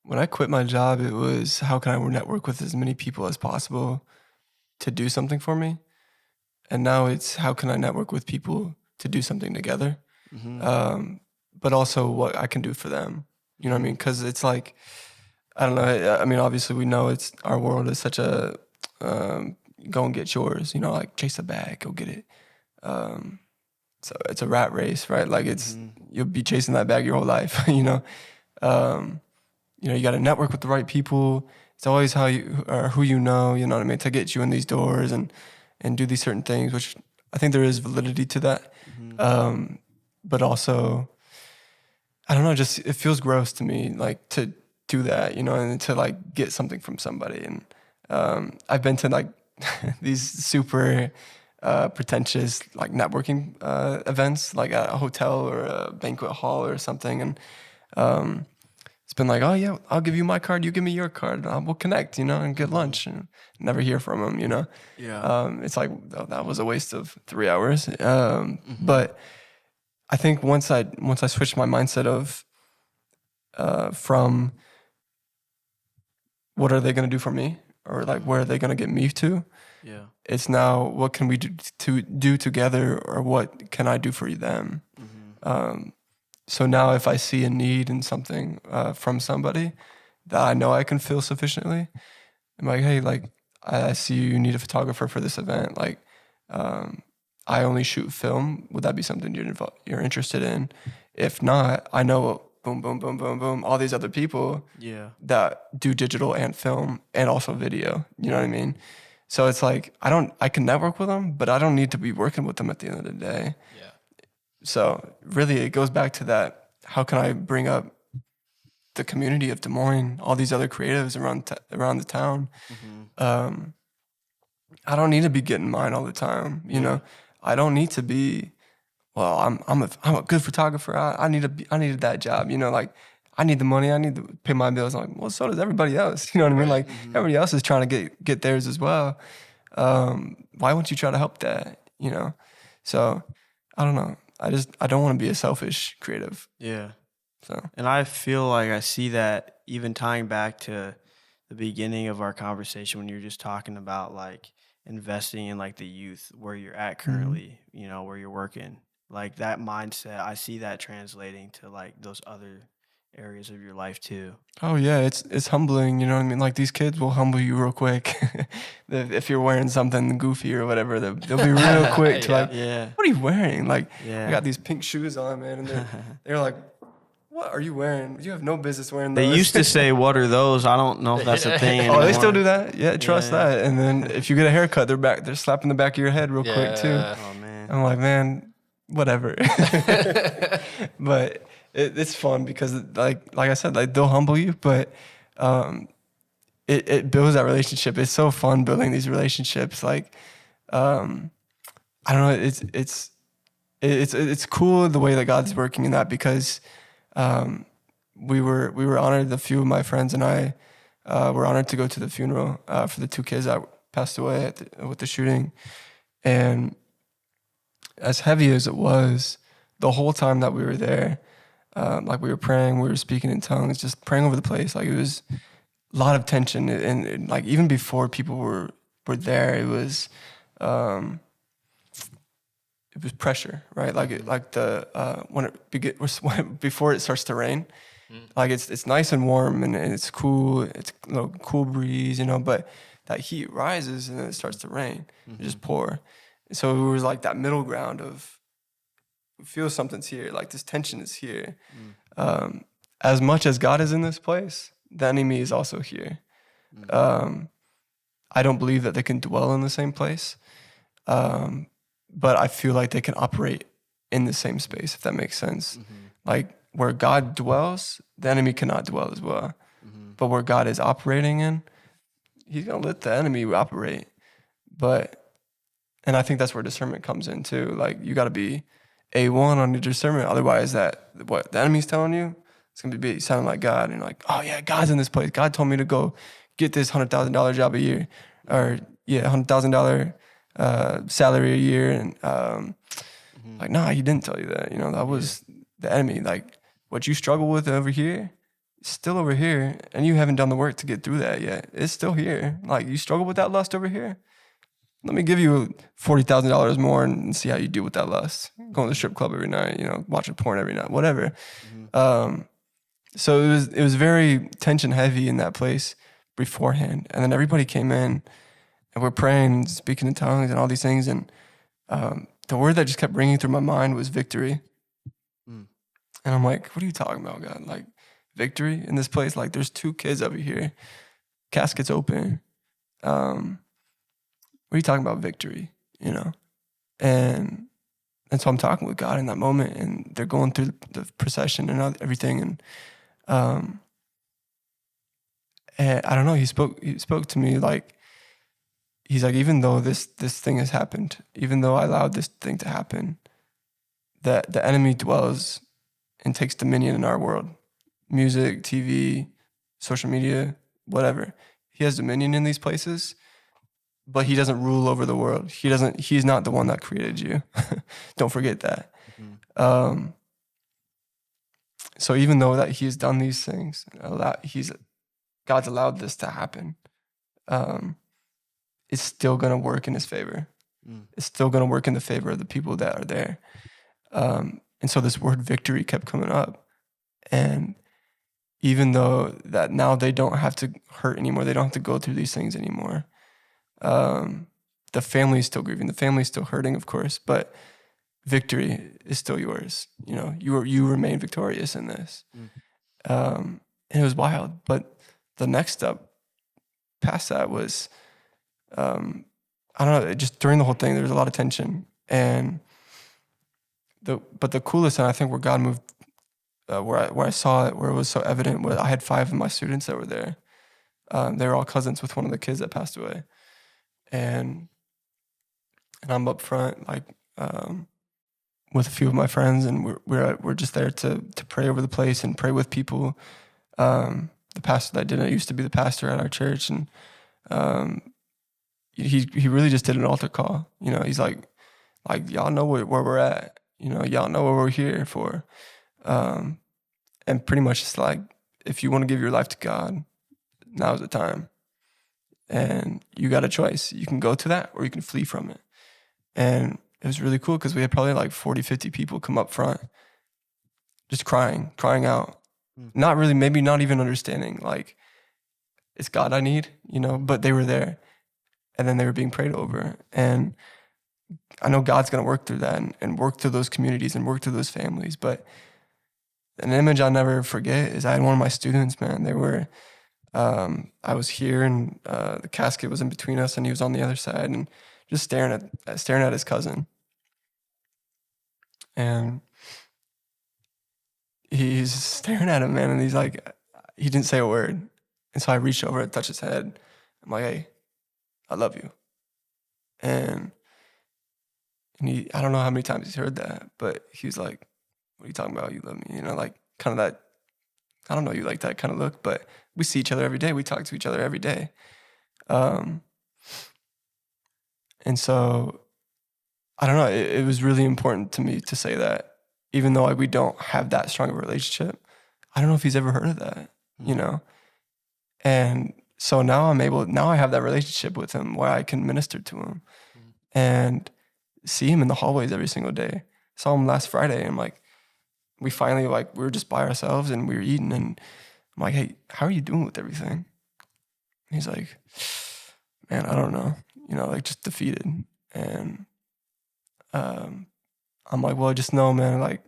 When I quit my job, it was how can I network with as many people as possible to do something for me. And now it's how can I network with people to do something together, but also what I can do for them. You know what I mean? Because it's like, I don't know. I mean, obviously we know it's our world is such a go and get yours. You know, like chase a bag, go get it. So it's a rat race, right? Like you'll be chasing that bag your whole life. You know. You know, you got to network with the right people. It's always how you or who you know what I mean, to get you in these doors and do these certain things, which I think there is validity to that. But also, I don't know, just it feels gross to me, like to do that, you know, and to like get something from somebody. And I've been to like these super pretentious like networking events, like at a hotel or a banquet hall or something, and it's been like, oh yeah, I'll give you my card, you give me your card, we'll connect, you know, and get lunch, and never hear from them, you know. It's like that was a waste of 3 hours. But I think once I switched my mindset of from what are they going to do for me, or like where are they going to get me to, it's now what can we do together, or what can I do for them. So now if I see a need in something from somebody that I know I can fill sufficiently, I'm like, hey, like I see you need a photographer for this event. Like I only shoot film. Would that be something you're interested in? If not, I know boom, boom, boom, boom, boom, all these other people that do digital and film and also video. You know what I mean? So it's like I can network with them, but I don't need to be working with them at the end of the day. Yeah. So really, it goes back to that. How can I bring up the community of Des Moines, all these other creatives around the town? I don't need to be getting mine all the time. You know, I don't need to be. Well, I'm a good photographer. I needed that job. You know, like I need the money. I need to pay my bills. I'm like, well, so does everybody else. You know what I mean? Like everybody else is trying to get theirs as well. Why won't you try to help that? You know, so I don't know. I don't want to be a selfish creative. Yeah. So, and I feel like I see that even tying back to the beginning of our conversation when you're just talking about like investing in like the youth where you're at Mm-hmm. currently, you know, where you're working. Like that mindset, I see that translating to like those other areas of your life too. Oh yeah, it's humbling. You know what I mean? Like these kids will humble you real quick. If you're wearing something goofy or whatever, they'll be real quick to Yeah. like, Yeah. what are you wearing? Like, I Yeah. got these pink shoes on, man, and they're like, what are you wearing? You have no business wearing They those. used to say, "What are those?" I don't know if that's a thing anymore. Oh, they still do that? Yeah, trust Yeah. that. And then if you get a haircut, they're slapping the back of your head real quick too. Yeah. Oh man. I'm like, man, whatever. But it's fun because like I said, like they'll humble you, but it builds that relationship. It's so fun building these relationships. Like I don't know, it's cool the way that God's working in that because we were honored. A few of my friends and I were honored to go to the funeral for the two kids that passed away with the shooting, and as heavy as it was, the whole time that we were there, like we were praying, we were speaking in tongues, just praying over the place. Like it was a lot of tension, and like even before people were there, it was pressure, right? Like before it starts to rain, like it's nice and warm and it's cool. It's a little cool breeze, you know, but that heat rises and then it starts to rain. It just pour. So it was like that middle ground of feel something's here, like this tension is here. As much as God is in this place, the enemy is also here. I don't believe that they can dwell in the same place, but I feel like they can operate in the same space, if that makes sense. Like where God dwells, the enemy cannot dwell as well. But where God is operating in, he's going to let the enemy operate. And I think that's where discernment comes in too. Like you got to be A1 on your discernment. Otherwise what the enemy's telling you, it's going to be sounding like God. And you're like, oh yeah, God's in this place. God told me to go get this $100,000 job a year, or $100,000 salary a year. And like, nah, he didn't tell you that. You know, that was the enemy. Like what you struggle with over here, it's still over here. And you haven't done the work to get through that yet. It's still here. Like you struggle with that lust over here. Let me give you $40,000 more and see how you do with that lust. Going to the strip club every night, you know, watching porn every night, whatever. So it was very tension heavy in that place beforehand. And then everybody came in and we're praying and speaking in tongues and all these things. And the word that just kept ringing through my mind was victory. And I'm like, what are you talking about, God? Like victory in this place? Like there's two kids over here, caskets open. What are you talking about, victory? You know? And so I'm talking with God in that moment, and they're going through the procession and everything. And I don't know, he spoke to me like, he's like, even though this thing has happened, even though I allowed this thing to happen, that the enemy dwells and takes dominion in our world. Music, TV, social media, whatever. He has dominion in these places. But he doesn't rule over the world. He's not the one that created you. Don't forget that. So even though that he's done these things, God's allowed this to happen, it's still going to work in his favor. It's still going to work in the favor of the people that are there. And so this word victory kept coming up. And even though that now they don't have to hurt anymore, they don't have to go through these things anymore. The family is still grieving. The family is still hurting, of course, but victory is still yours. You know, you remain victorious in this. And it was wild. But the next step past that was, I don't know, just during the whole thing, there was a lot of tension. And but the coolest, and I think where God moved, where I saw it, where it was so evident, was I had 5 of my students that were there. They were all cousins with one of the kids that passed away. And I'm up front, like with a few of my friends, and we're just there to pray over the place and pray with people. The pastor that did it used to be the pastor at our church, and he really just did an altar call. You know, he's like y'all know where we're at. You know, y'all know what we're here for. And pretty much it's like, if you want to give your life to God, now's the time. And you got a choice. You can go to that or you can flee from it. And it was really cool because we had probably like 40, 50 people come up front, just crying out. Not really, maybe not even understanding, like, it's God I need, but they were there. And then they were being prayed over. And I know God's going to work through that and work through those communities and work through those families. But an image I'll never forget is I had one of my students, man. They were, I was here and the casket was in between us and he was on the other side and just staring at his cousin. And he's staring at him, man. And he's like, he didn't say a word. And so I reached over and touched his head. I'm like, hey, I love you. And I don't know how many times he's heard that, but he was like, what are you talking about? You love me, like kind of that, I don't know, you like that kind of look, but we see each other every day. We talk to each other every day. And so I don't know, it was really important to me to say that, even though like we don't have that strong of a relationship. I don't know if he's ever heard of that, And so now I have that relationship with him where I can minister to him and see him in the hallways every single day. Saw him last Friday and like, we finally we were just by ourselves and we were eating and I'm like, hey, how are you doing with everything? And he's like, man, I don't know, like just defeated. And I'm like, well, just know, man, like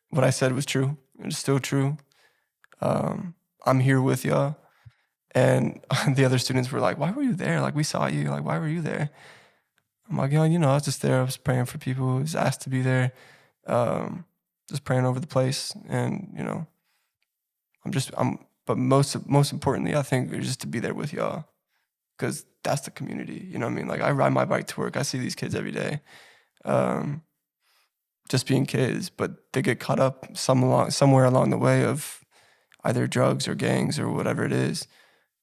what I said was true. It's still true. I'm here with y'all. And the other students were like, why were you there? Like, we saw you. Like, why were you there? I'm like, I was just there. I was praying for people. I was asked to be there. Just praying over the place. And, but most importantly, I think, is just to be there with y'all. Because that's the community. You know what I mean? Like, I ride my bike to work. I see these kids every day. Just being kids, but they get caught up somewhere along the way of either drugs or gangs or whatever it is.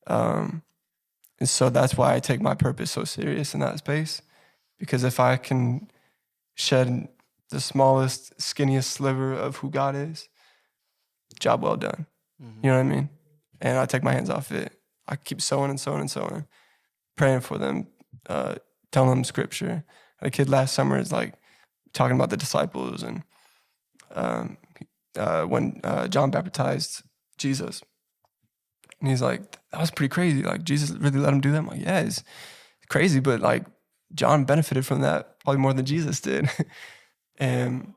And so that's why I take my purpose so serious in that space. Because if I can shed the smallest, skinniest sliver of who God is, job well done. Mm-hmm. You know what I mean? And I take my hands off it. I keep sowing and sowing and sowing, praying for them, telling them scripture. A kid last summer is like talking about the disciples and when John baptized Jesus. And he's like, that was pretty crazy. Like, Jesus really let him do that? I'm like, yeah, it's crazy, but like, John benefited from that probably more than Jesus did. And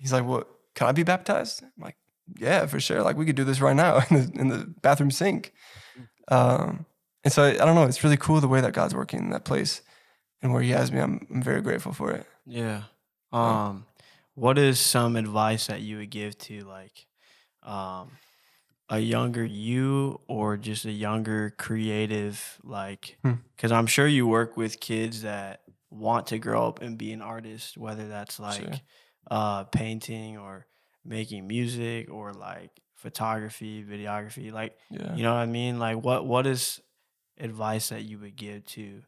he's like, well, can I be baptized? I'm like, yeah, for sure. Like, we could do this right now in the bathroom sink. And so, I don't know, it's really cool the way that God's working in that place and where he has me. I'm very grateful for it. Yeah. What is some advice that you would give to like a younger you or just a younger creative, like, because I'm sure you work with kids that want to grow up and be an artist, whether that's like painting or making music or like photography, videography, like, you know what I mean? Like what is advice that you would give to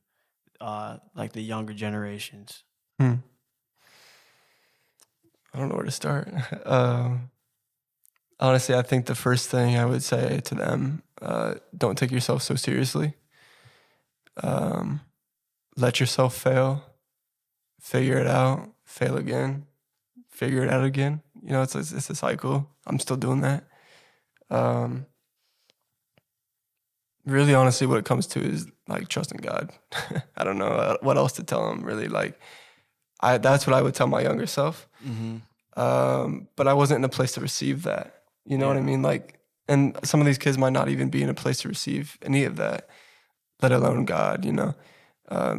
like the younger generations? I don't know where to start. Honestly, I think the first thing I would say to them, don't take yourself so seriously. Let yourself fail, figure it out, fail again, figure it out again. It's a cycle. I'm still doing that. Really, honestly, what it comes to is like trusting God. I don't know what else to tell them, really. Like, that's what I would tell my younger self. Mm-hmm. But I wasn't in a place to receive that. You know what I mean? Like, and some of these kids might not even be in a place to receive any of that, let alone God,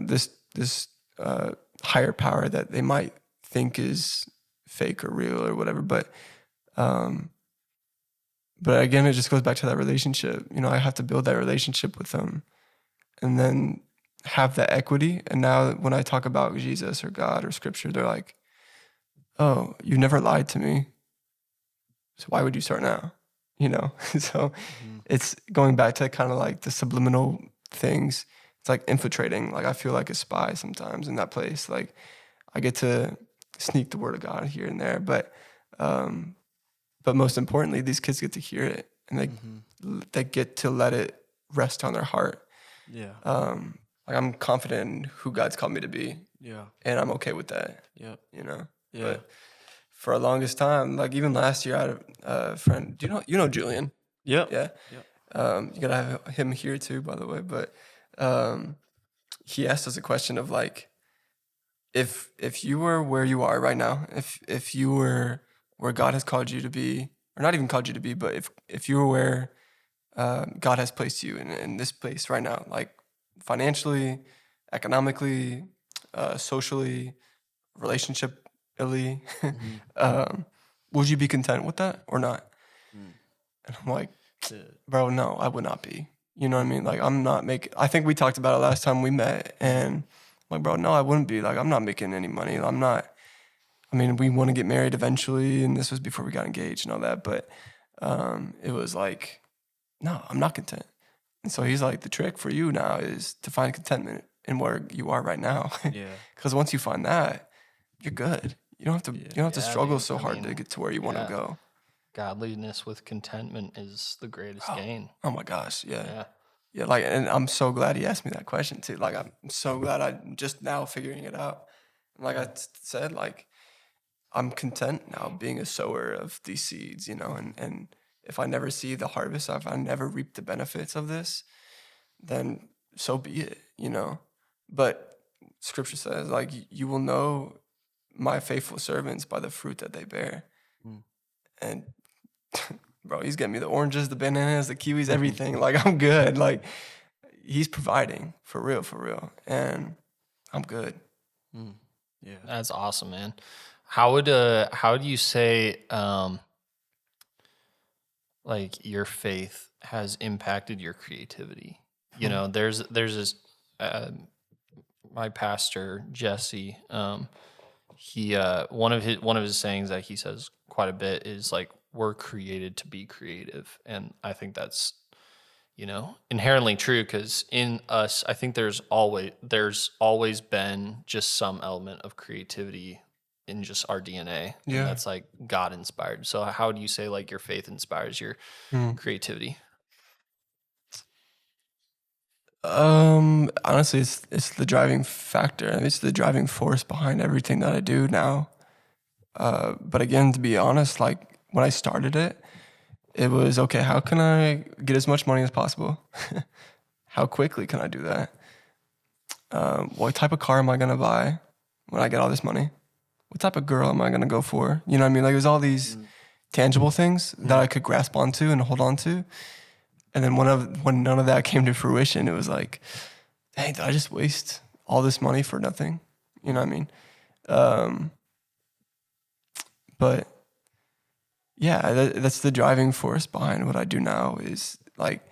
this higher power that they might think is fake or real or whatever. But again, it just goes back to that relationship. I have to build that relationship with them and then have that equity. And now when I talk about Jesus or God or scripture, they're like, oh, you never lied to me. So why would you start now? So it's going back to kind of like the subliminal things. It's like infiltrating. Like, I feel like a spy sometimes in that place. Like, I get to sneak the word of God here and there, but most importantly, these kids get to hear it and they get to let it rest on their heart. Yeah. Like I'm confident in who God's called me to be, Yeah. and I'm okay with that. Yep. You know. Yeah. But for the longest time, like even last year, I had a friend. Do you know Julian? Yep. Yeah. Yep. You gotta have him here too, by the way. But he asked us a question of like, if you were where you are right now, if you were where God has called you to be, or not even called you to be, but if you were where God has placed you in this place right now, like financially, economically, socially, relationshiply, would you be content with that or not? And I'm like, bro, no, I would not be. You know what I mean? Like, I'm not making, I think we talked about it last time we met, and I'm like, bro, no, I wouldn't be. Like, I'm not making any money. I'm not, I mean, we want to get married eventually, and this was before we got engaged and all that, but it was like, no, I'm not content. And so he's like, the trick for you now is to find contentment in where you are right now. Yeah. Because once you find that, you're good. You don't have to, you don't have to Yeah, struggle dude. so I hard to mean, get to where you want to yeah. go. Godliness with contentment is the greatest gain. Oh my gosh, yeah. Yeah. Yeah, like, and I'm so glad he asked me that question too. Like, I'm so glad I'm just now figuring it out. Like I said, like, I'm content now being a sower of these seeds, you know, and if I never see the harvest, if I never reap the benefits of this, then so be it, you know. But scripture says, like, you will know my faithful servants by the fruit that they bear. And bro, he's getting me the oranges, the bananas, the kiwis, everything. Like, I'm good. Like, he's providing for real. And I'm good. Yeah. That's awesome, man. How do you say like your faith has impacted your creativity? You know, there's this my pastor Jesse. He one of his sayings that he says quite a bit is like, we're created to be creative, and I think that's, you know, inherently true, because in us, I think there's always been just some element of creativity in just our DNA, Yeah. and that's like God inspired. So how do you say like your faith inspires your creativity? Honestly, it's the driving factor. It's the driving force behind everything that I do now. But again, to be honest, like when I started it, it was okay. How can I get as much money as possible? How quickly can I do that? What type of car am I gonna buy when I get all this money? What type of girl am I gonna go for? You know what I mean? Like, there's all these tangible things that I could grasp onto and hold on to. And then when none of that came to fruition, it was like, hey, did I just waste all this money for nothing? You know what I mean? But yeah, that's the driving force behind what I do now. Is like,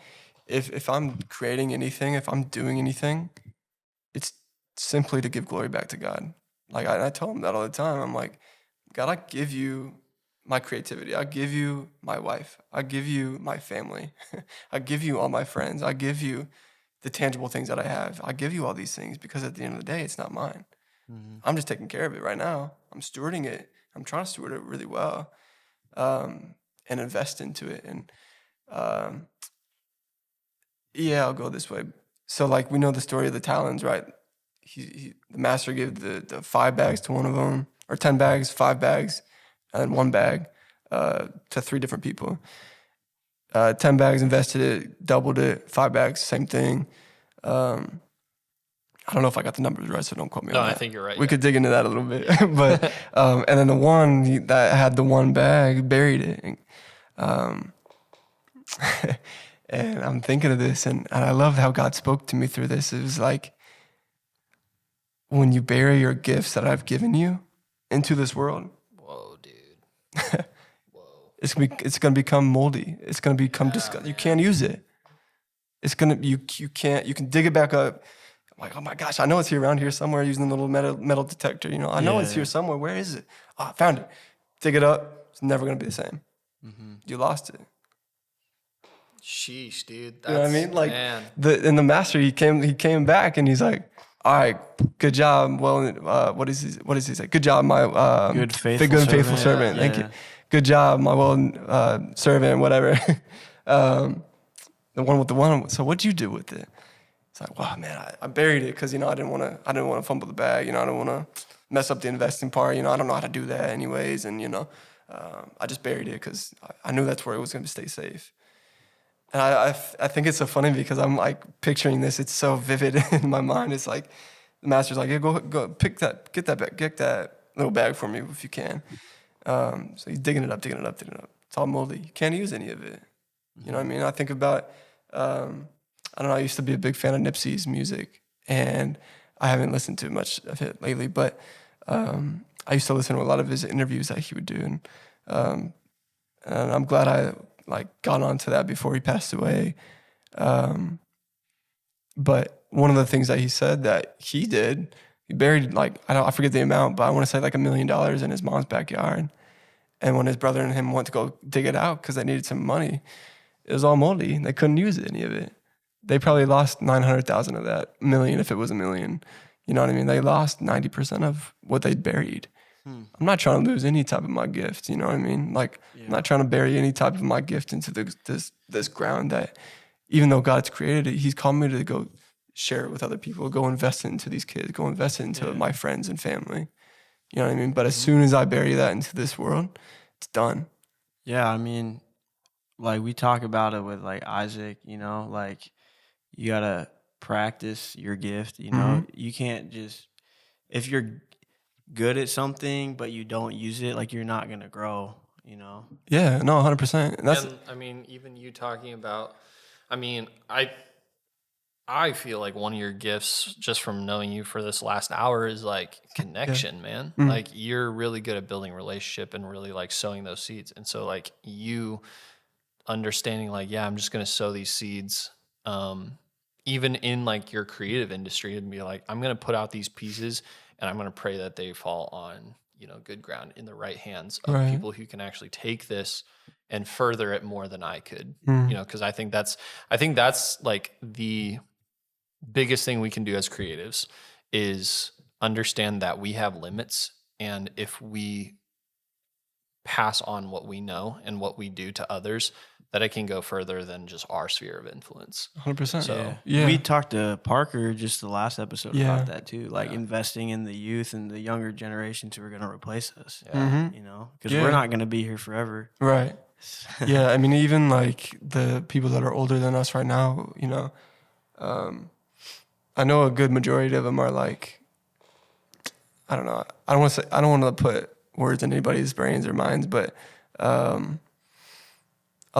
if I'm creating anything, if I'm doing anything, it's simply to give glory back to God. Like, I tell him that all the time. I'm like, God, I give you my creativity. I give you my wife. I give you my family. I give you all my friends. I give you the tangible things that I have. I give you all these things because at the end of the day, it's not mine. I'm just taking care of it right now. I'm stewarding it. I'm trying to steward it really well, and invest into it. And yeah, I'll go this way. So, like, we know the story of the talents, right? The master gave the 5 bags to one of them, or 10 bags, 5 bags, and then 1 bag to 3 different people. 10 bags, invested it, doubled it. 5 bags, same thing. I don't know if I got the numbers right, so don't quote me on that. No, I think you're right. We could dig into that a little bit. But and then the one that had the 1 bag buried it. And I'm thinking of this, and I love how God spoke to me through this. It was like, when you bury your gifts that I've given you into this world, Whoa, dude. it's gonna become moldy. It's gonna become disgusting. You can't use it. It's gonna you can't. You can dig it back up. I'm like, oh my gosh, I know it's here around here somewhere, using the little metal detector. You know, I know it's here somewhere. Where is it? Oh, I found it. Dig it up. It's never gonna be the same. You lost it. Sheesh, dude. You know what I mean? Like, man. the master, he came back and he's like, all right, good job. Well, what is he say? Good job, my Good, faithful good and faithful servant. servant. Thank you. Good job, my servant, whatever. The one with the one. So what'd you do with it? It's like, wow, man, I buried it because, you know, I didn't want to fumble the bag. You know, I didn't want to mess up the investing part. You know, I don't know how to do that anyways. And, you know, I just buried it because I knew that's where it was going to stay safe. And I think it's so funny because I'm like picturing this. It's so vivid in my mind. It's like the master's like, yeah, go pick that, get that little bag for me if you can. So he's digging it up. It's all moldy. You can't use any of it. You know what I mean? I think about, I don't know, I used to be a big fan of Nipsey's music, and I haven't listened to much of it lately, but I used to listen to a lot of his interviews that he would do, and I'm glad I like got onto that before he passed away. But one of the things that he said that he did, he buried like, I forget the amount, but I want to say like $1 million in his mom's backyard. And when his brother and him went to go dig it out because they needed some money, it was all moldy. They couldn't use any of it. They probably lost 900,000 of that million if it was $1 million. You know what I mean? They lost 90% of what they'd buried. I'm not trying to lose any type of my gift. You know what I mean? Like, I'm not trying to bury any type of my gift into this ground that, even though God's created it, He's called me to go share it with other people, go invest it into these kids, go invest it into my friends and family. You know what I mean? But as soon as I bury that into this world, it's done. Yeah, I mean, like we talk about it with like Isaac, you know, like you gotta practice your gift, you know. You can't just, if you're good at something but you don't use it, like you're not gonna grow, you know. Yeah, no, 100%. And that's, And I mean, even you talking about, I mean, I feel like one of your gifts just from knowing you for this last hour is like connection, man. Like you're really good at building relationship and really like sowing those seeds. And so like you understanding like, yeah, I'm just going to sow these seeds, even in like your creative industry, and be like, I'm going to put out these pieces and I'm going to pray that they fall on, you know, good ground in the right hands of people who can actually take this and further it more than I could, you know, because I think that's like the biggest thing we can do as creatives is understand that we have limits, and if we pass on what we know and what we do to others, that it can go further than just our sphere of influence. 100%. So We talked to Parker just the last episode Yeah. about that too, like investing in the youth and the younger generations who are going to replace us. You know, because we're not going to be here forever. Right. Yeah, I mean, even like the people that are older than us right now, you know, I know a good majority of them are like, I don't know. I don't want to put words in anybody's brains or minds, but a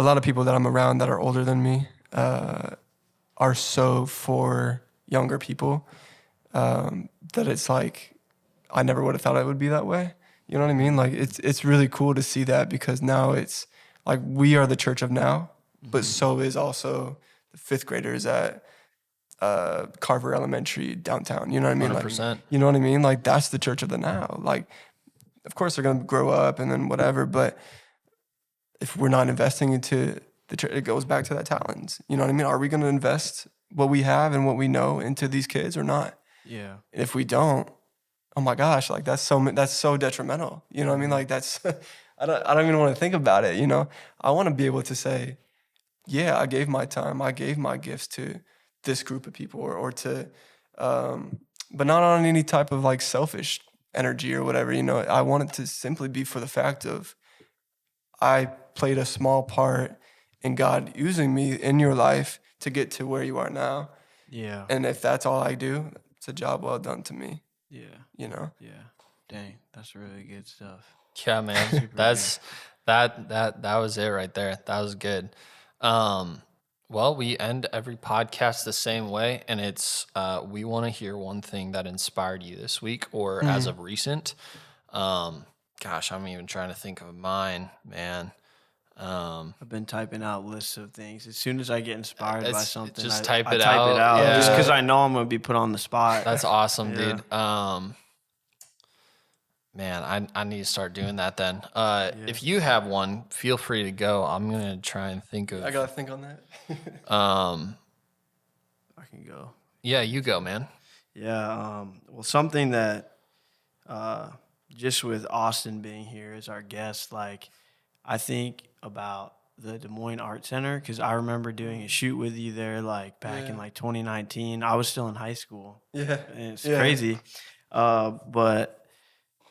lot of people that I'm around that are older than me are so for younger people that it's like I never would have thought it would be that way. You know what I mean? Like it's really cool to see that, because now it's like we are the church of now, but so is also the fifth graders at Carver Elementary downtown. You know what I mean? 100%. Like, you know what I mean? Like that's the church of the now. Like, of course they're gonna grow up and then whatever, but if we're not investing into the church, it goes back to that talents. You know what I mean? Are we gonna invest what we have and what we know into these kids or not? Yeah. And if we don't, oh my gosh, like that's so detrimental. You know what I mean? Like that's I don't even want to think about it. You know, I want to be able to say, yeah, I gave my time, I gave my gifts to this group of people, or to, but not on any type of like selfish energy or whatever. You know, I want it to simply be for the fact of I played a small part in God using me in your life to get to where you are now. Yeah. And if that's all I do, it's a job well done to me. Yeah. You know? Yeah. Dang, that's really good stuff. yeah, man, that was it right there. That was good. Well, we end every podcast the same way, and it's we want to hear one thing that inspired you this week or as of recent. Gosh, I'm even trying to think of mine, man. I've been typing out lists of things. As soon as I get inspired by something, just I type it type out. it out. Yeah. Just because I know I'm going to be put on the spot. That's awesome, Yeah. dude. Man, I need to start doing that then. If you have one, feel free to go. I'm gonna try and think of. I gotta think on that. I can go. Yeah, you go, man. Yeah. Well, something that just with Austin being here as our guest, like I think about the Des Moines Art Center, because I remember doing a shoot with you there like back in like 2019. I was still in high school. Yeah. And it's crazy. But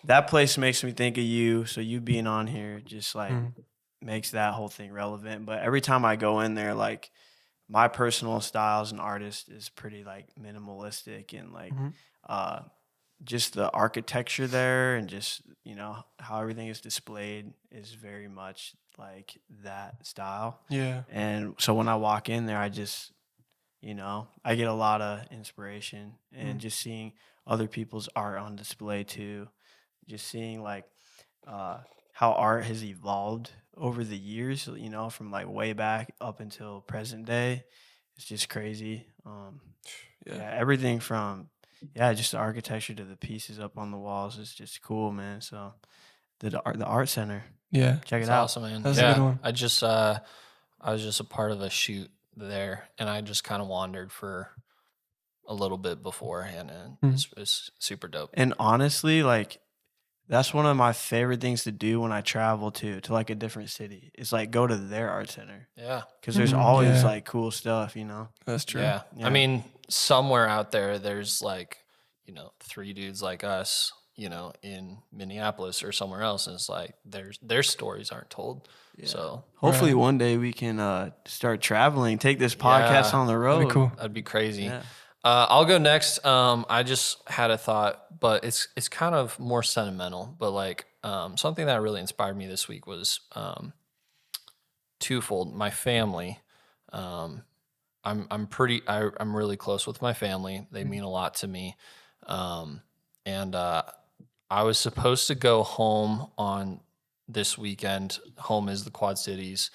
that place makes me think of you. So you being on here just like makes that whole thing relevant. But every time I go in there, like my personal style as an artist is pretty like minimalistic and like just the architecture there and just, you know, how everything is displayed is very much like that style. Yeah. And so when I walk in there, I just, you know, I get a lot of inspiration and just seeing other people's art on display too. Just seeing like how art has evolved over the years, you know, from like way back up until present day. It's just crazy. Yeah, everything from just the architecture to the pieces up on the walls is just cool, man. So the art center, check it It's out. awesome, man. That's a good one. I was just a part of a shoot there, and I just kind of wandered for a little bit beforehand, and it's super dope. And honestly, like that's one of my favorite things to do when I travel to like a different city. It's like go to their art center. Yeah, Because there's always like cool stuff, you know. That's true. yeah. I mean, somewhere out there's like, you know, 3 dudes like us, you know, in Minneapolis or somewhere else, and it's like their stories aren't told. So Hopefully one day we can start traveling, take this podcast on the road. That'd be cool. that'd be crazy. Yeah. I'll go next. I just had a thought, but it's kind of more sentimental. But like something that really inspired me this week was twofold. My family. I'm really close with my family. They mean a lot to me. And I was supposed to go home on this weekend. Home is the Quad Cities.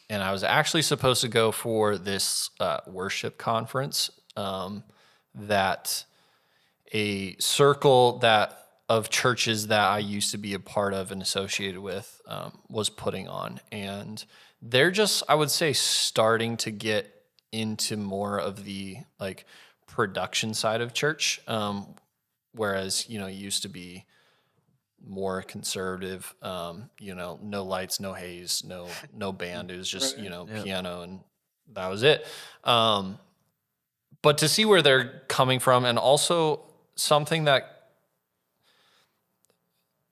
And I was actually supposed to go for this worship conference that a circle of churches that I used to be a part of and associated with was putting on. And they're just, I would say, starting to get into more of the like production side of church, whereas, you know, it used to be more conservative, you know, no lights, no haze, no band. It was just, you know, piano, and that was it. But to see where they're coming from, and also something that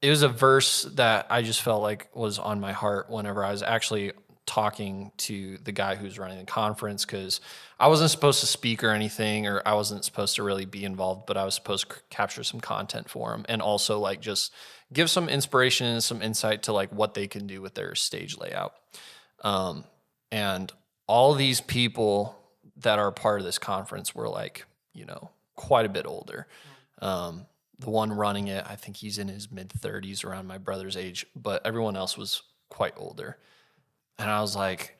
it was a verse that I just felt like was on my heart whenever I was actually talking to the guy who's running the conference, because I wasn't supposed to speak or anything, or I wasn't supposed to really be involved, but I was supposed to capture some content for him and also like just give some inspiration and some insight to like what they can do with their stage layout. And all these people that are part of this conference were like, you know, quite a bit older. The one running it, I think he's in his mid-30s, around my brother's age, but everyone else was quite older. And I was like,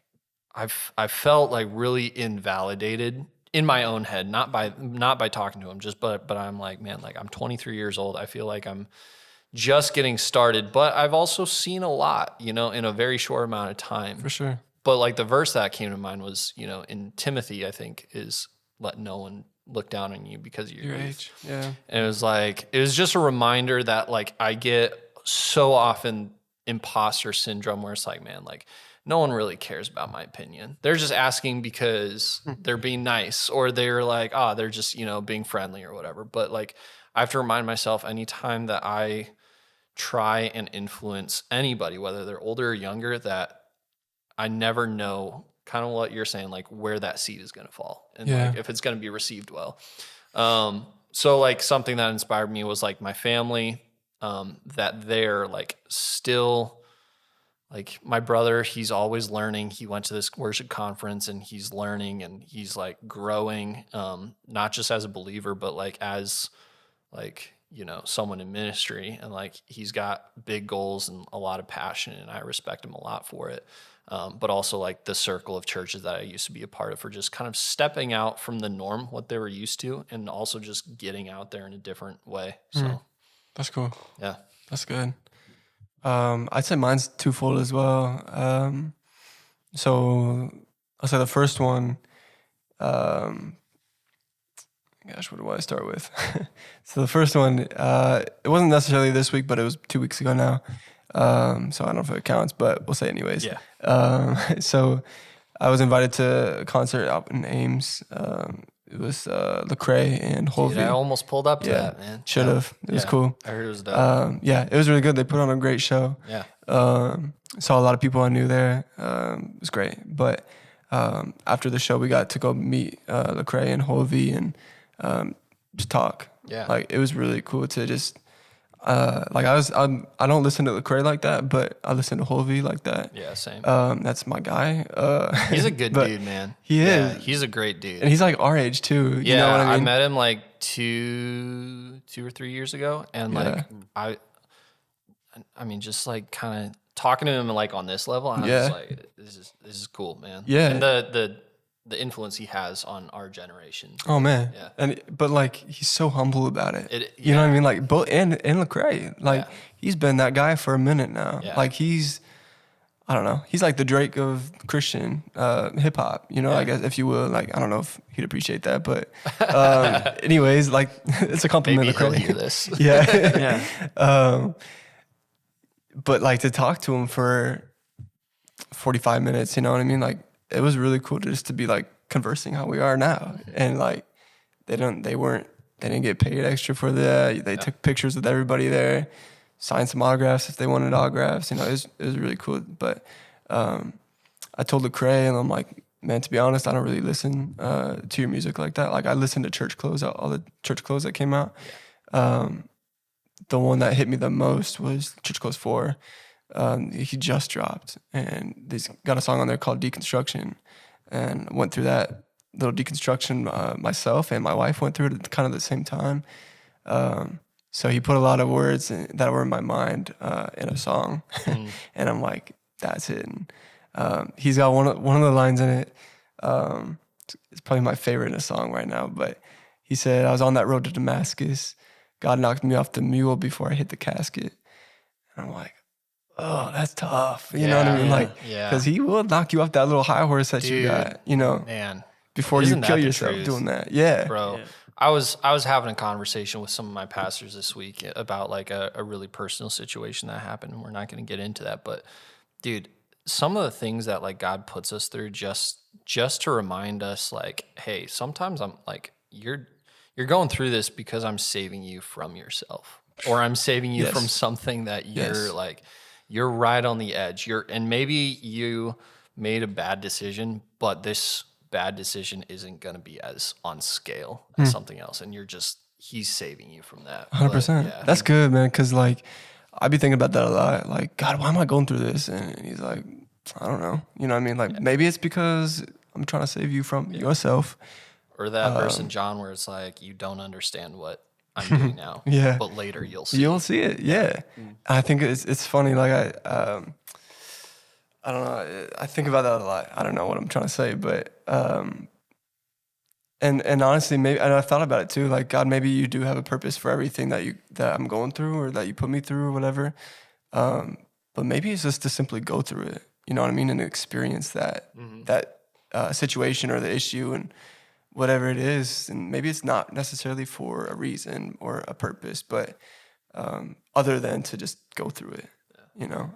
I felt like really invalidated in my own head, not by talking to him, but I'm like, man, like I'm 23 years old. I feel like I'm just getting started, but I've also seen a lot, you know, in a very short amount of time. For sure. But like the verse that came to mind was, you know, in Timothy, I think, is let no one look down on you because of your age. Yeah. And it was like, it was just a reminder that like I get so often imposter syndrome where it's like, man, like no one really cares about my opinion. They're just asking because they're being nice, or they're like, they're just, you know, being friendly or whatever. But like, I have to remind myself anytime that I try and influence anybody, whether they're older or younger, that I never know kind of what you're saying, like where that seed is going to fall and like if it's going to be received well. So like something that inspired me was like my family, that they're like still, like my brother, he's always learning. He went to this worship conference and he's learning and he's like growing, not just as a believer, but like as like, you know, someone in ministry, and like he's got big goals and a lot of passion, and I respect him a lot for it. But also like the circle of churches that I used to be a part of for just kind of stepping out from the norm, what they were used to, and also just getting out there in a different way. So That's cool. yeah, That's good. I'd say mine's twofold as well. So I'll say the first one, gosh, what do I start with? So the first one, it wasn't necessarily this week, but it was 2 weeks ago now. So I don't know if it counts, but we'll say anyways. Yeah. So I was invited to a concert out in Ames. It was Lecrae and Dude, Holvey. I almost pulled up to Yeah, that, man. should have. It was Yeah. cool. I heard it was dope. Yeah, it was really good. They put on a great show. Yeah. Saw a lot of people I knew there. It was great. But after the show, we got to go meet Lecrae and Holvey and just talk. Yeah. Like it was really cool to just like I don't listen to Lecrae like that, but I listen to Holvey like that. Yeah, same. That's my guy. He's a good but dude, man. He Yeah, is. he's a great dude. And he's like our age too. Yeah, You know what I mean? met him like two or 3 years ago, and like I mean, just like kind of talking to him like on this level, I was like, this is cool, man. Yeah. And the influence he has on our generation. Oh man. Yeah. But like he's so humble about it. Yeah. You know what I mean? Like both and Lecrae. Like Yeah. he's been that guy for a minute now. Yeah. Like I don't know. He's like the Drake of Christian hip hop, you know, I guess if you will. Like I don't know if he'd appreciate that, but anyways, like it's a compliment. Maybe he'll Lecrae. hear this. Yeah. Yeah. But like to talk to him for 45 minutes, you know what I mean? Like it was really cool to be like conversing how we are now. And like they didn't get paid extra for that. They took pictures with everybody there, signed some autographs if they wanted autographs. You know, it was really cool. But I told Lecrae, and I'm like, man, to be honest, I don't really listen to your music like that. Like I listened to Church Clothes, all the Church Clothes that came out. The one that hit me the most was Church Clothes 4. He just dropped, and he's got a song on there called Deconstruction, and went through that little deconstruction myself, and my wife went through it at kind of the same time. So he put a lot of words that were in my mind in a song, and I'm like, that's it. And he's got one of the lines in it. It's probably my favorite in a song right now, but he said, I was on that road to Damascus. God knocked me off the mule before I hit the casket. And I'm like, oh, that's tough. You know what I mean? Like, because he will knock you off that little high horse that you got, you know, Man, before isn't you that kill the yourself truth? doing that. Yeah. bro. Yeah. I was having a conversation with some of my pastors this week about like a really personal situation that happened, and we're not going to get into that, but dude, some of the things that like God puts us through just to remind us like, hey, sometimes I'm like, you're going through this because I'm saving you from yourself, or I'm saving you from something that you're like, you're right on the edge. And maybe you made a bad decision, but this bad decision isn't going to be as on scale as something else. And he's saving you from that. 100%. But, yeah. That's good, man. Because like, I'd be thinking about that a lot. Like, God, why am I going through this? And he's like, I don't know. You know what I mean? Like, maybe it's because I'm trying to save you from yourself. Or that verse in John where it's like, you don't understand what I'm doing now. Yeah. But later you'll see. You'll see it. Yeah. I think it's funny. Like I don't know. I think about that a lot. I don't know what I'm trying to say, but and honestly, maybe, and I thought about it too. Like, God, maybe you do have a purpose for everything that I'm going through, or that you put me through, or whatever. But maybe it's just to simply go through it. You know what I mean, and experience that situation or the issue and whatever it is. And maybe it's not necessarily for a reason or a purpose, but other than to just go through it. You know.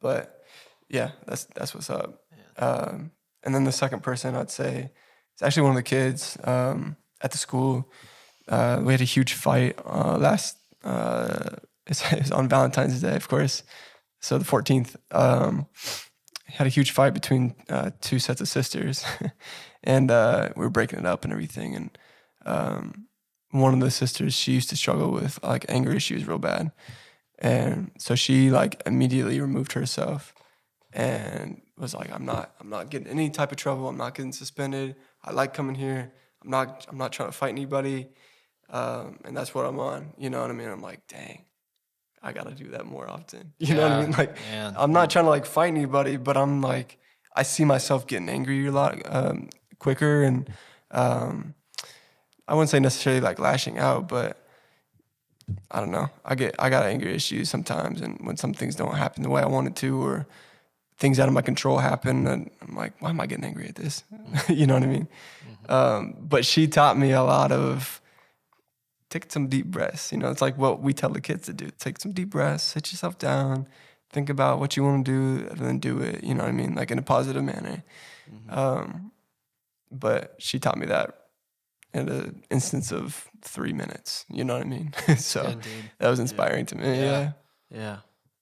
But yeah, that's what's up. And then the second person I'd say, it's actually one of the kids at the school. We had a huge fight it's on Valentine's Day, of course. So the 14th, had a huge fight between two sets of sisters, and we were breaking it up and everything. And one of the sisters, she used to struggle with like anger issues real bad, and so she like immediately removed herself and was like, I'm not getting any type of trouble. I'm not getting suspended. I like coming here. I'm not trying to fight anybody. And that's what I'm on. You know what I mean? I'm like, dang, I got to do that more often. You know what I mean? Like, man. I'm not trying to like fight anybody, but I'm like, I see myself getting angry a lot quicker. And I wouldn't say necessarily like lashing out, but I don't know. I got anger issues sometimes. And when some things don't happen the way I wanted to, or things out of my control happen, and I'm like, why am I getting angry at this? You know what I mean? But she taught me a lot of take some deep breaths. You know, it's like what we tell the kids to do. Take some deep breaths, sit yourself down, think about what you want to do, and then do it. You know what I mean? Like in a positive manner. But she taught me that in an instance of 3 minutes. You know what I mean? So Good, dude. that was inspiring to me. Yeah. Yeah.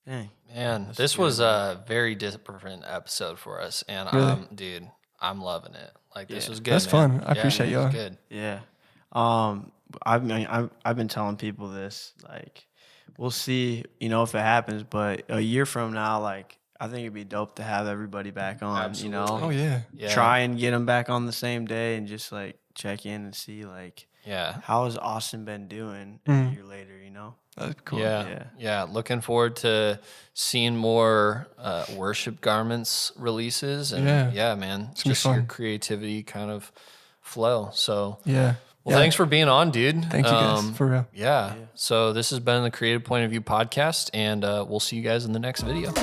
Dang. Man, this was a very different episode for us, and Really? dude, I'm loving it. Like this Yeah. was good. That's man. fun. I appreciate it was y'all. Good. Yeah. I've been telling people this, like, we'll see, you know, if it happens, but a year from now, like, I think it'd be dope to have everybody back on, Absolutely. you know, Oh, yeah. Yeah. try and get them back on the same day and just like check in and see, like, Yeah. how has Austin been doing a year later, you know? That's cool. Yeah. Looking forward to seeing more worship garments releases, and man, It's gonna be just your fun. creativity kind of flow. So, Yeah. well, thanks for being on, dude. Thank you guys, for real. Yeah. So this has been the Creative Point of View podcast, and we'll see you guys in the next video.